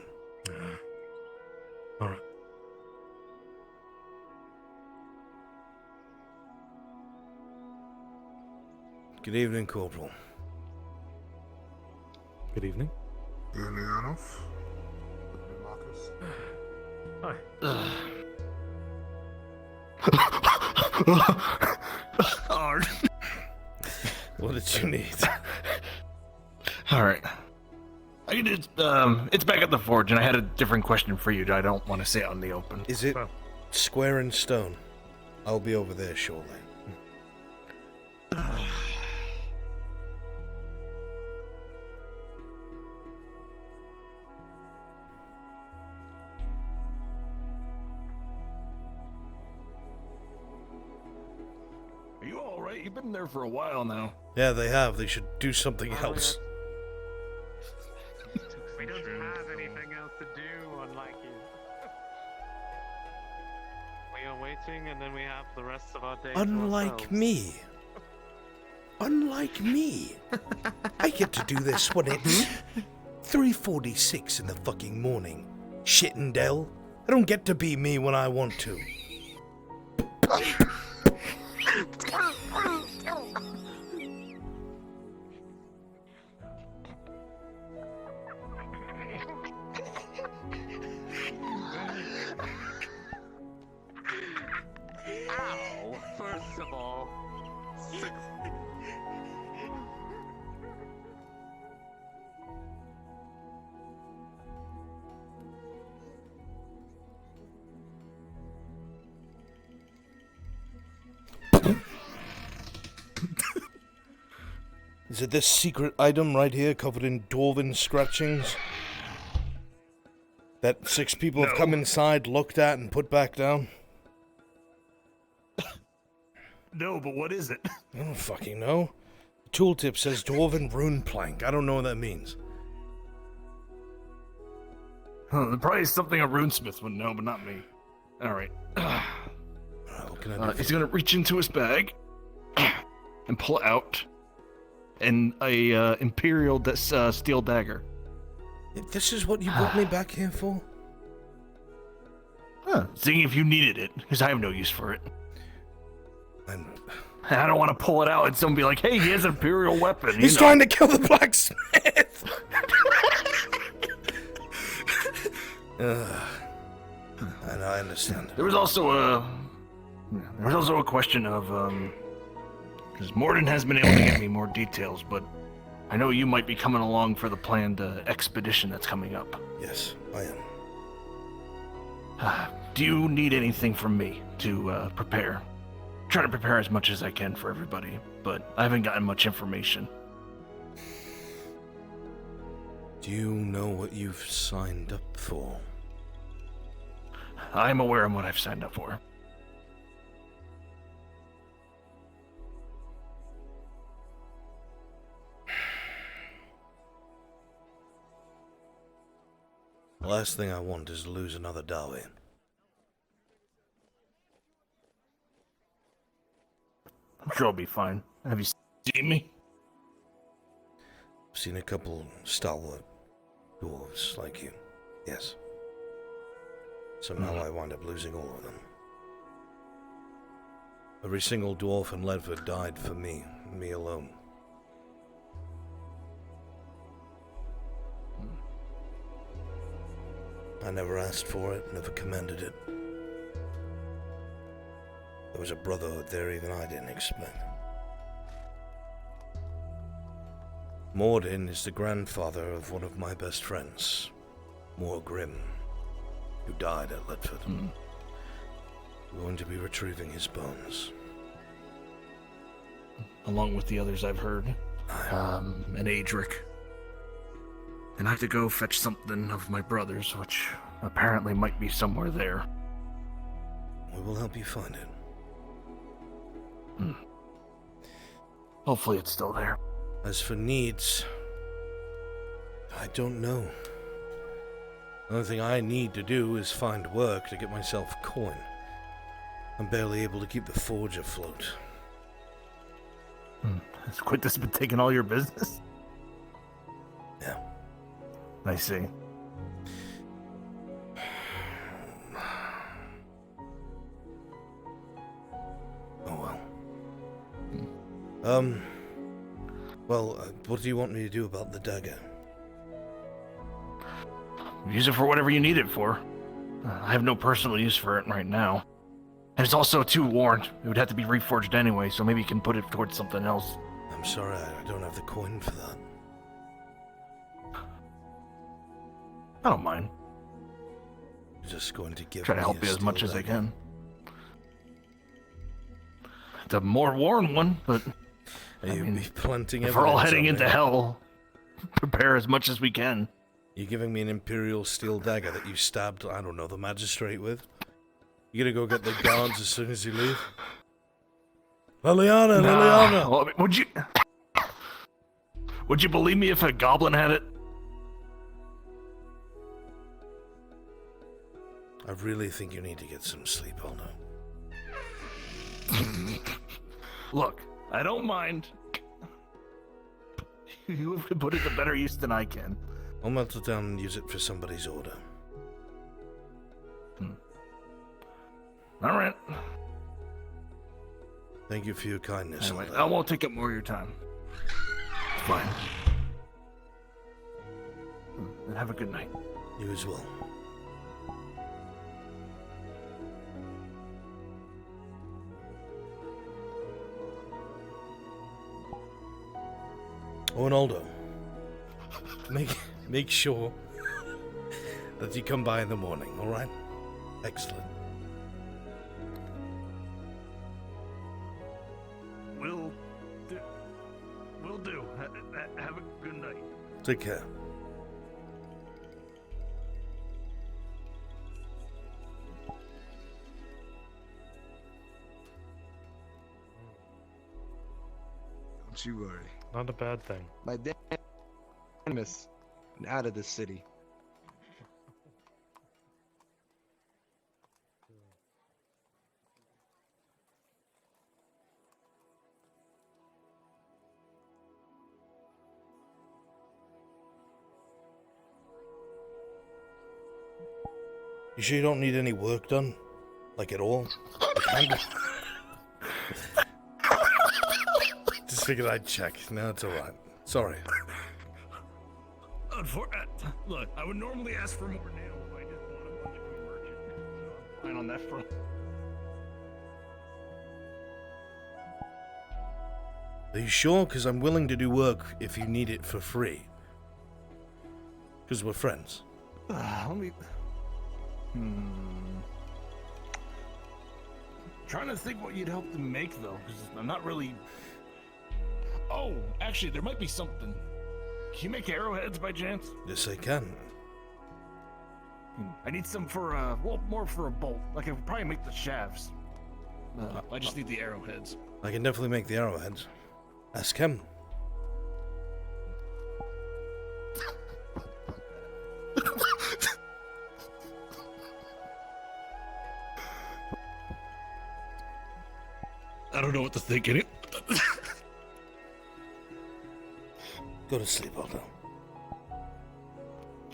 Alright. Good evening, Corporal. Good evening. Ilianov. Marcus. Hard. What did you need? All right. It's back at the forge, and I had a different question for you that I don't want to say out in the open. Is it square and stone? I'll be over there shortly. Are you all right? You've been there for a while now. Yeah, they have. They should do something else. We don't have anything else to do, unlike you. We are waiting, and then we have the rest of our day to Unlike ourselves. me. Unlike me. I get to do this when it's 3:46 in the fucking morning. Shittendell. I don't get to be me when I want to. Ow! First of all, Is it this secret item right here covered in dwarven scratchings? That 6 people have come inside, looked at, and put back down? No, but what is it? I don't fucking know. The tooltip says dwarven rune plank. I don't know what that means. Probably something a runesmith would know, but not me. Alright. What can I do? He's gonna reach into his bag and pull out a Imperial steel dagger. This is what you brought me back here for? Seeing if you needed it, because I have no use for it. And I don't want to pull it out and someone be like, hey, he has an Imperial weapon. He's trying to kill the blacksmith! And I understand. There was also a question of, because Morden has been able to get me more details, but I know you might be coming along for the planned expedition that's coming up. Yes, I am. Do you need anything from me to prepare? Try to prepare as much as I can for everybody, but I haven't gotten much information. Do you know what you've signed up for? I'm aware of what I've signed up for. The last thing I want is to lose another Darwin. I'm sure I'll be fine. Have you seen me? I've seen a couple stalwart dwarves like you. Yes. Somehow I wind up losing all of them. Every single dwarf in Ledford died for me alone. I never asked for it, never commanded it. There was a brotherhood there even I didn't expect. Morden is the grandfather of one of my best friends, Morgrim, who died at Ledford. We're going to be retrieving his bones. Along with the others I've heard. And Adric. And I had to go fetch something of my brother's, which apparently might be somewhere there. We will help you find it. Hopefully it's still there. As for needs, I don't know. The only thing I need to do is find work to get myself coin. I'm barely able to keep the forge afloat. Has Quintus been taking all your business? Yeah. I see. Oh well. What do you want me to do about the dagger? Use it for whatever you need it for. I have no personal use for it right now. And it's also too worn. It would have to be reforged anyway, so maybe you can put it towards something else. I'm sorry, I don't have the coin for that. I don't mind. You're just going to give Try to me help a you as much steel as I dagger. can. It's a more worn one, but You'll be planting if we're all evidence heading on into me. hell, prepare as much as we can. You're giving me an imperial steel dagger that you stabbed, I don't know, the magistrate with? You gonna go get the guards as soon as you leave? Liliana! Liliana! Well, would you believe me if a goblin had it? I really think you need to get some sleep, Aldo. Look, I don't mind. You have put it to better use than I can. I'll melt it down and use it for somebody's order. All right. Thank you for your kindness. Anyway, Aldo. I won't take up more of your time. Fine. And have a good night. You as well. Oh, and Aldo, make sure that you come by in the morning, all right? Excellent. Will do. Take care. Don't you worry. Not a bad thing. My dad and out of the city. You sure you don't need any work done? Like at all? Just figured I'd check. No, it's alright. Sorry. Look, I would normally ask for more now if I didn't want a bunch of a merchant. So I'm fine on that front. Are you sure? Because I'm willing to do work if you need it for free. Because we're friends. Let me... Trying to think what you'd help them make, though, because I'm not really... Oh, actually, there might be something. Can you make arrowheads by chance? Yes, I can. I need some for, well, more for a bolt. Like, I could probably make the shafts. I just need the arrowheads. I can definitely make the arrowheads. Ask him. I don't know what to think in it. Go to sleep, Aldo.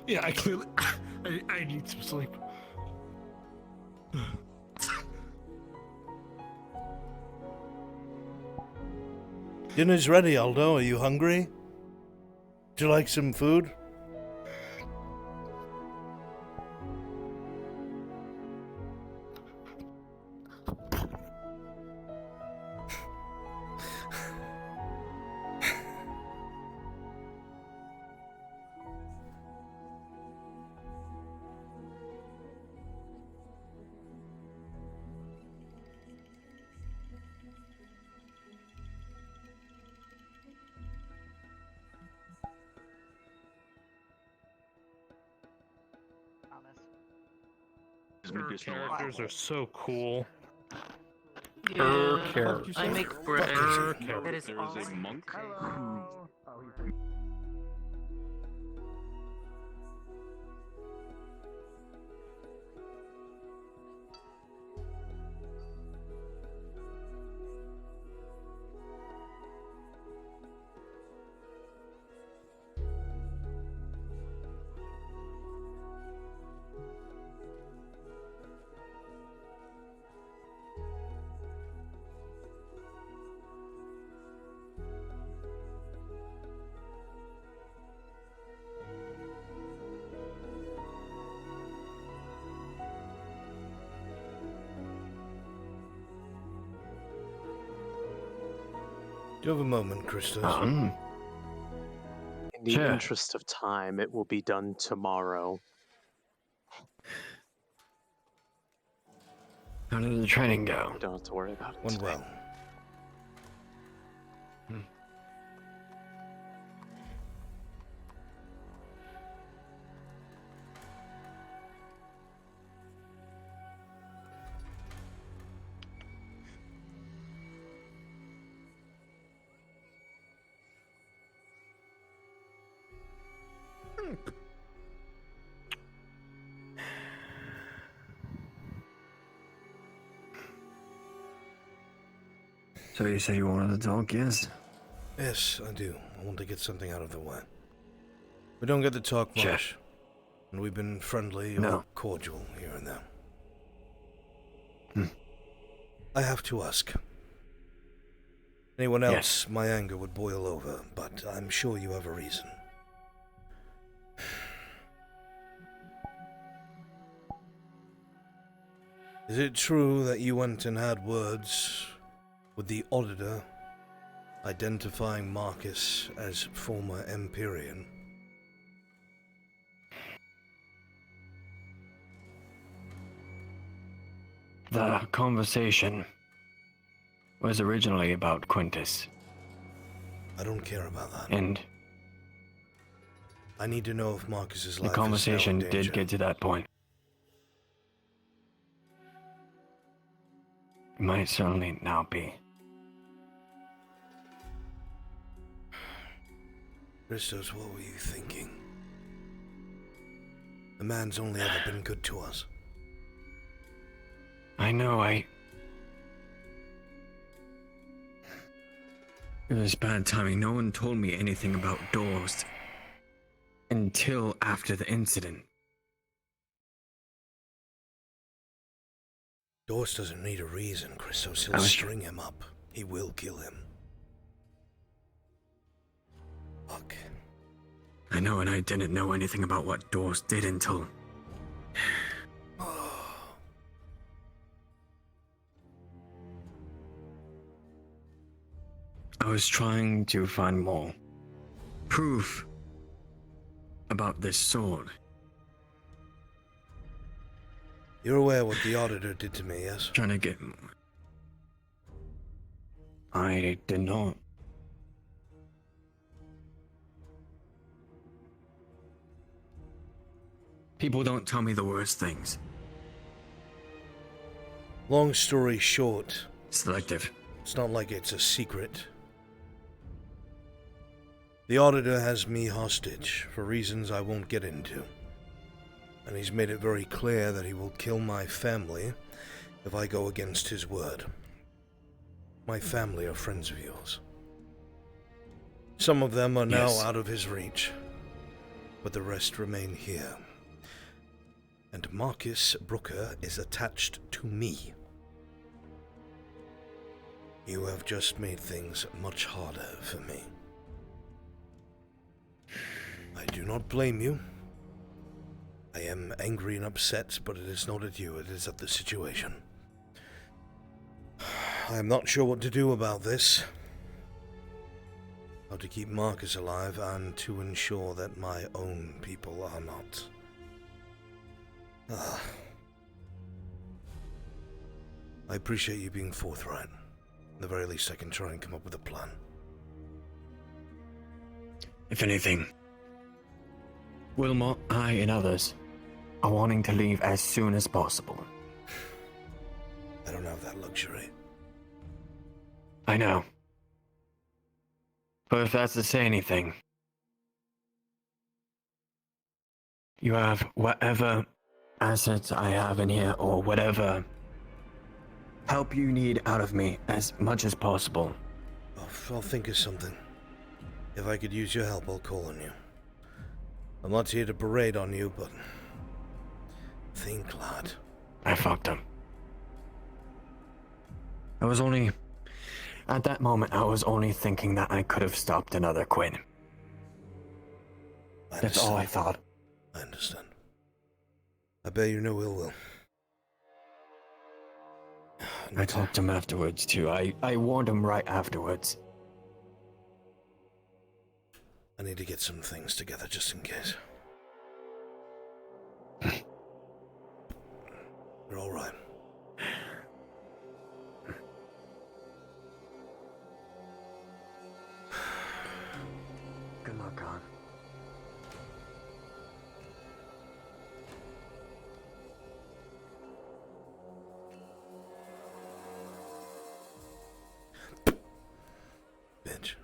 Yeah, I clearly... I need some sleep. Dinner's ready, Aldo. Are you hungry? Would you like some food? Her characters are so cool. I make bread. There is a monk. Do you have a moment, Christos? In the interest of time, it will be done tomorrow. How did the training go? You don't have to worry about it. Went well. So you say you wanted to talk, yes? Yes, I do. I want to get something out of the way. We don't get to talk much. Sure. And we've been friendly No. or cordial here and there. I have to ask. Anyone else, my anger would boil over, but I'm sure you have a reason. Is it true that you went and had words with the auditor, identifying Marcus as former Empyrean? The conversation was originally about Quintus. I don't care about that. And I need to know if Marcus's The life conversation is now in danger. did get to that point. It might certainly now be. Christos, what were you thinking? The man's only ever been good to us. I know, It was bad timing. No one told me anything about doors until after the incident. Dorst doesn't need a reason, Christos. He'll string him up. He will kill him. Fuck. I know, and I didn't know anything about what Dorst did until... I was trying to find more proof about this sword. You're aware what the auditor did to me, yes? Trying to get more. I did not. People don't tell me the worst things. Long story short... Selective. It's not like it's a secret. The auditor has me hostage for reasons I won't get into. And he's made it very clear that he will kill my family if I go against his word. My family are friends of yours. Some of them are now out of his reach, but the rest remain here. And Marcus Brooker is attached to me. You have just made things much harder for me. I do not blame you. I am angry and upset, but it is not at you, it is at the situation. I am not sure what to do about this. How to keep Marcus alive and to ensure that my own people are not. I appreciate you being forthright. At the very least, I can try and come up with a plan. If anything, Wilmot, I, and others are wanting to leave as soon as possible. I don't have that luxury. I know. But if that's to say anything, you have whatever assets I have in here or whatever help you need out of me as much as possible. I'll think of something. If I could use your help, I'll call on you. I'm not here to parade on you, but think, lad. I fucked him. At that moment, I was only thinking that I could have stopped another Quinn. That's all I thought. I understand. I bear you no ill will. I talked to him afterwards, too. I warned him right afterwards. I need to get some things together just in case. You're all right. Good luck, Khan. Bitch.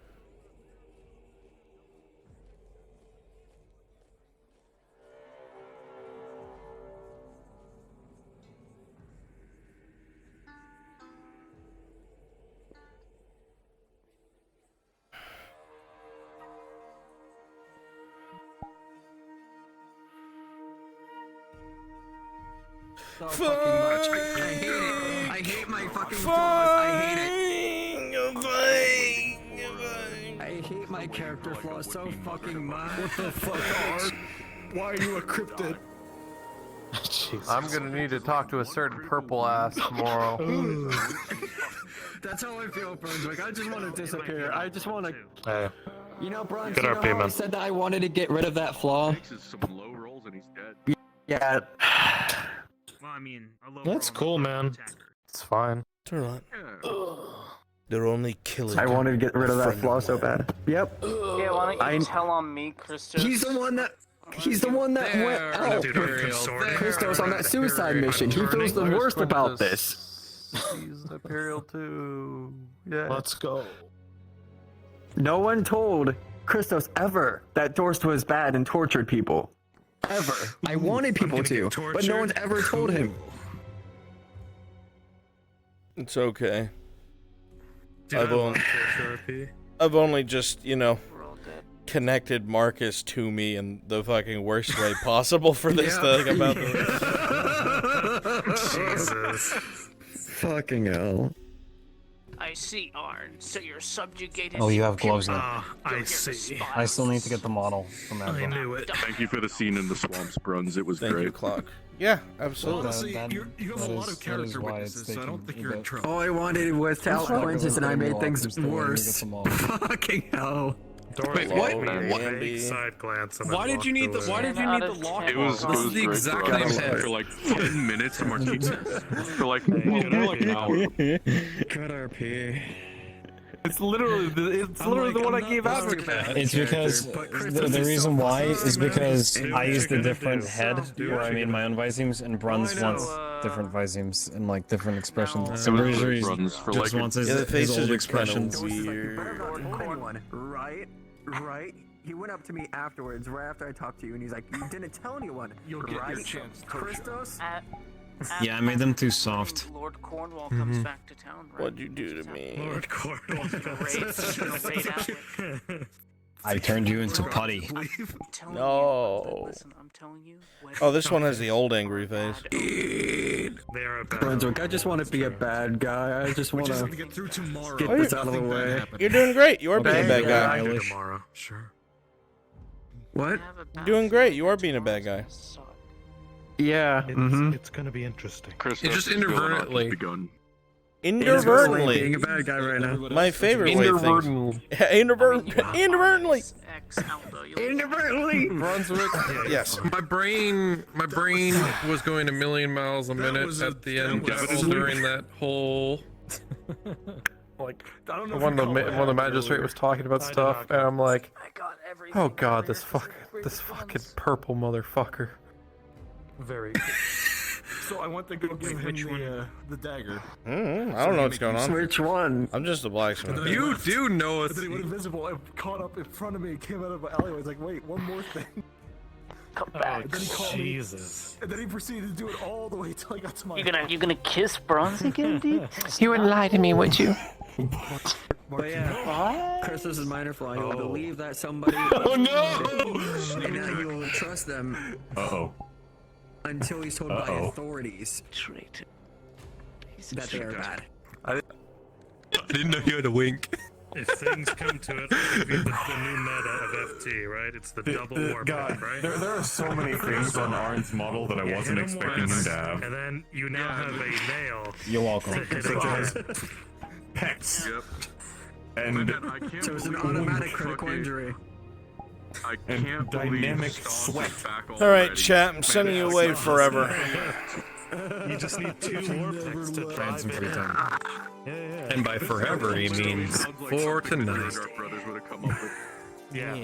So fucking much. I hate it. I hate my fucking flaws. I hate it. I hate my character flaws so fucking much. What the fuck, Art? Why are you a cryptid? I'm gonna need to talk to a certain purple ass tomorrow. That's how I feel, Brunswick. I just want to disappear. I just want to. Hey. You know, Bruns, Good you know RP, how I man. said that I wanted to get rid of that flaw? Some low rolls and he's dead. Yeah. That's cool, man. It's fine. It's alright. They're only killing. I wanted to get rid of a that friend flaw of so mine. bad. Yep. Yeah, why don't you tell on me, Christos? He's the one that. He's the one that went out with Christos on that suicide mission. He feels the worst about this. He's Imperial too. Yeah. Let's go. No one told Christos ever that Dorst was bad and tortured people. Ever. I wanted people to, but no one's ever told him. It's okay. Dude, I've only just, you know, connected Marcus to me in the fucking worst way possible for this thing about Jesus. Fucking hell. I see, Arn. So you're subjugated. Oh, you have gloves now. I see. I still need to get the model from that. I knew it. Thank you for the scene in the swamps, Bruns. It was Thank great. you, Clock. Yeah, absolutely. Honestly, you have a lot of character witnesses, so I don't think you're in trouble. All I wanted was consequences, and I made things worse. Fucking hell. Wait, what? Side glance. Why did you need the? Why did you need the lock? It was. This is the great exact for same us head. for like 10 minutes, Marquise. For like an hour. Good RP. It's literally the one I gave out. It's because the reason why is because I used a different head where I made my own Visemes, and Bruns wants different Visemes and like different expressions. So pretty sure he just wants his old expressions. Right? He went up to me afterwards, right after I talked to you, and he's like, "You didn't tell anyone." You'll get your chance, Christos. Yeah, I made them too soft. Lord Cornwall comes back to town, right? What'd you do to me? Lord Cornwall. I turned you into putty. No. Oh, this one has the old angry face. They are a bad. Brunswick, I just want to be a bad guy. I just want to get through tomorrow. get this out of the way. You're doing great. You are being a bad guy. Tomorrow, sure. What? You're doing great. You are being a bad guy. Yeah. It's gonna be interesting. It's just inadvertently. Inadvertently. Being a bad guy right now. My favorite way of things. Inadvertently. Inadvertently. Brunswick. Yes. My brain was going a million miles a minute at the end during that whole. Like, I don't know when the magistrate was talking about stuff, and I'm like, oh god, this fucking purple motherfucker. Very. So I want to go give him the dagger. I don't know what's going on. Which one? I'm just a blacksmith. You do know it's. And then he went invisible and caught up in front of me, came out of my alleyway. I was like, wait, one more thing. Come back. And then he called Jesus. me. And then he proceeded to do it all the way till I got to my. You gonna kiss Bruns again, dude? You wouldn't lie to me, would you? But yeah, Christos is minor flaw. You will believe that somebody. Oh no! And now you will trust them. Until he's told by authorities that they are bad. I didn't know you had a wink. If things come to it, it'll be the new meta of FT, right? It's the double warp, God, right? there are so many things on Arn's model that I wasn't expecting him to have. And then you now have a nail. You're welcome. To hit against. Pecs. Yep. And So it's an automatic critical injury. I can't believe dynamic Stone's sweat. back All right, already. chat. I'm sending you away forever. You just need 2 warp to drive some free it. time. And by forever, he means 4 tonight. Our brothers would have come up with. Yeah.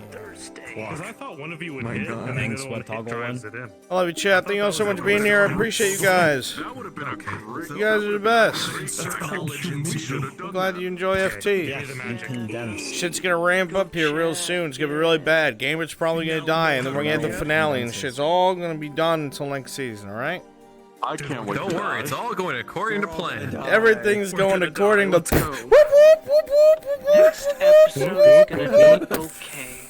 Because I thought one of you would My hit, God. and then Thanks, the other what one toggle drives one? it in. I love you, chat. Thank you all so much for being here. I appreciate you guys. That would have been okay. You guys are the best. That's I'm glad you enjoy FT. Condensed. Shit's gonna ramp up here real soon. It's gonna be really bad. Gamer's probably gonna die, and then we're gonna get the finale, and shit's all gonna be done until next season, alright? I can't wait. Don't worry, it's all going according to plan. Everything's going according to. Next episode is gonna be okay.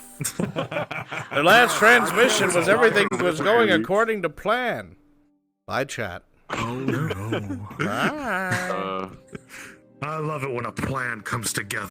The last transmission was everything was going according to plan. Bye, chat. Oh no. Bye. I love it when a plan comes together.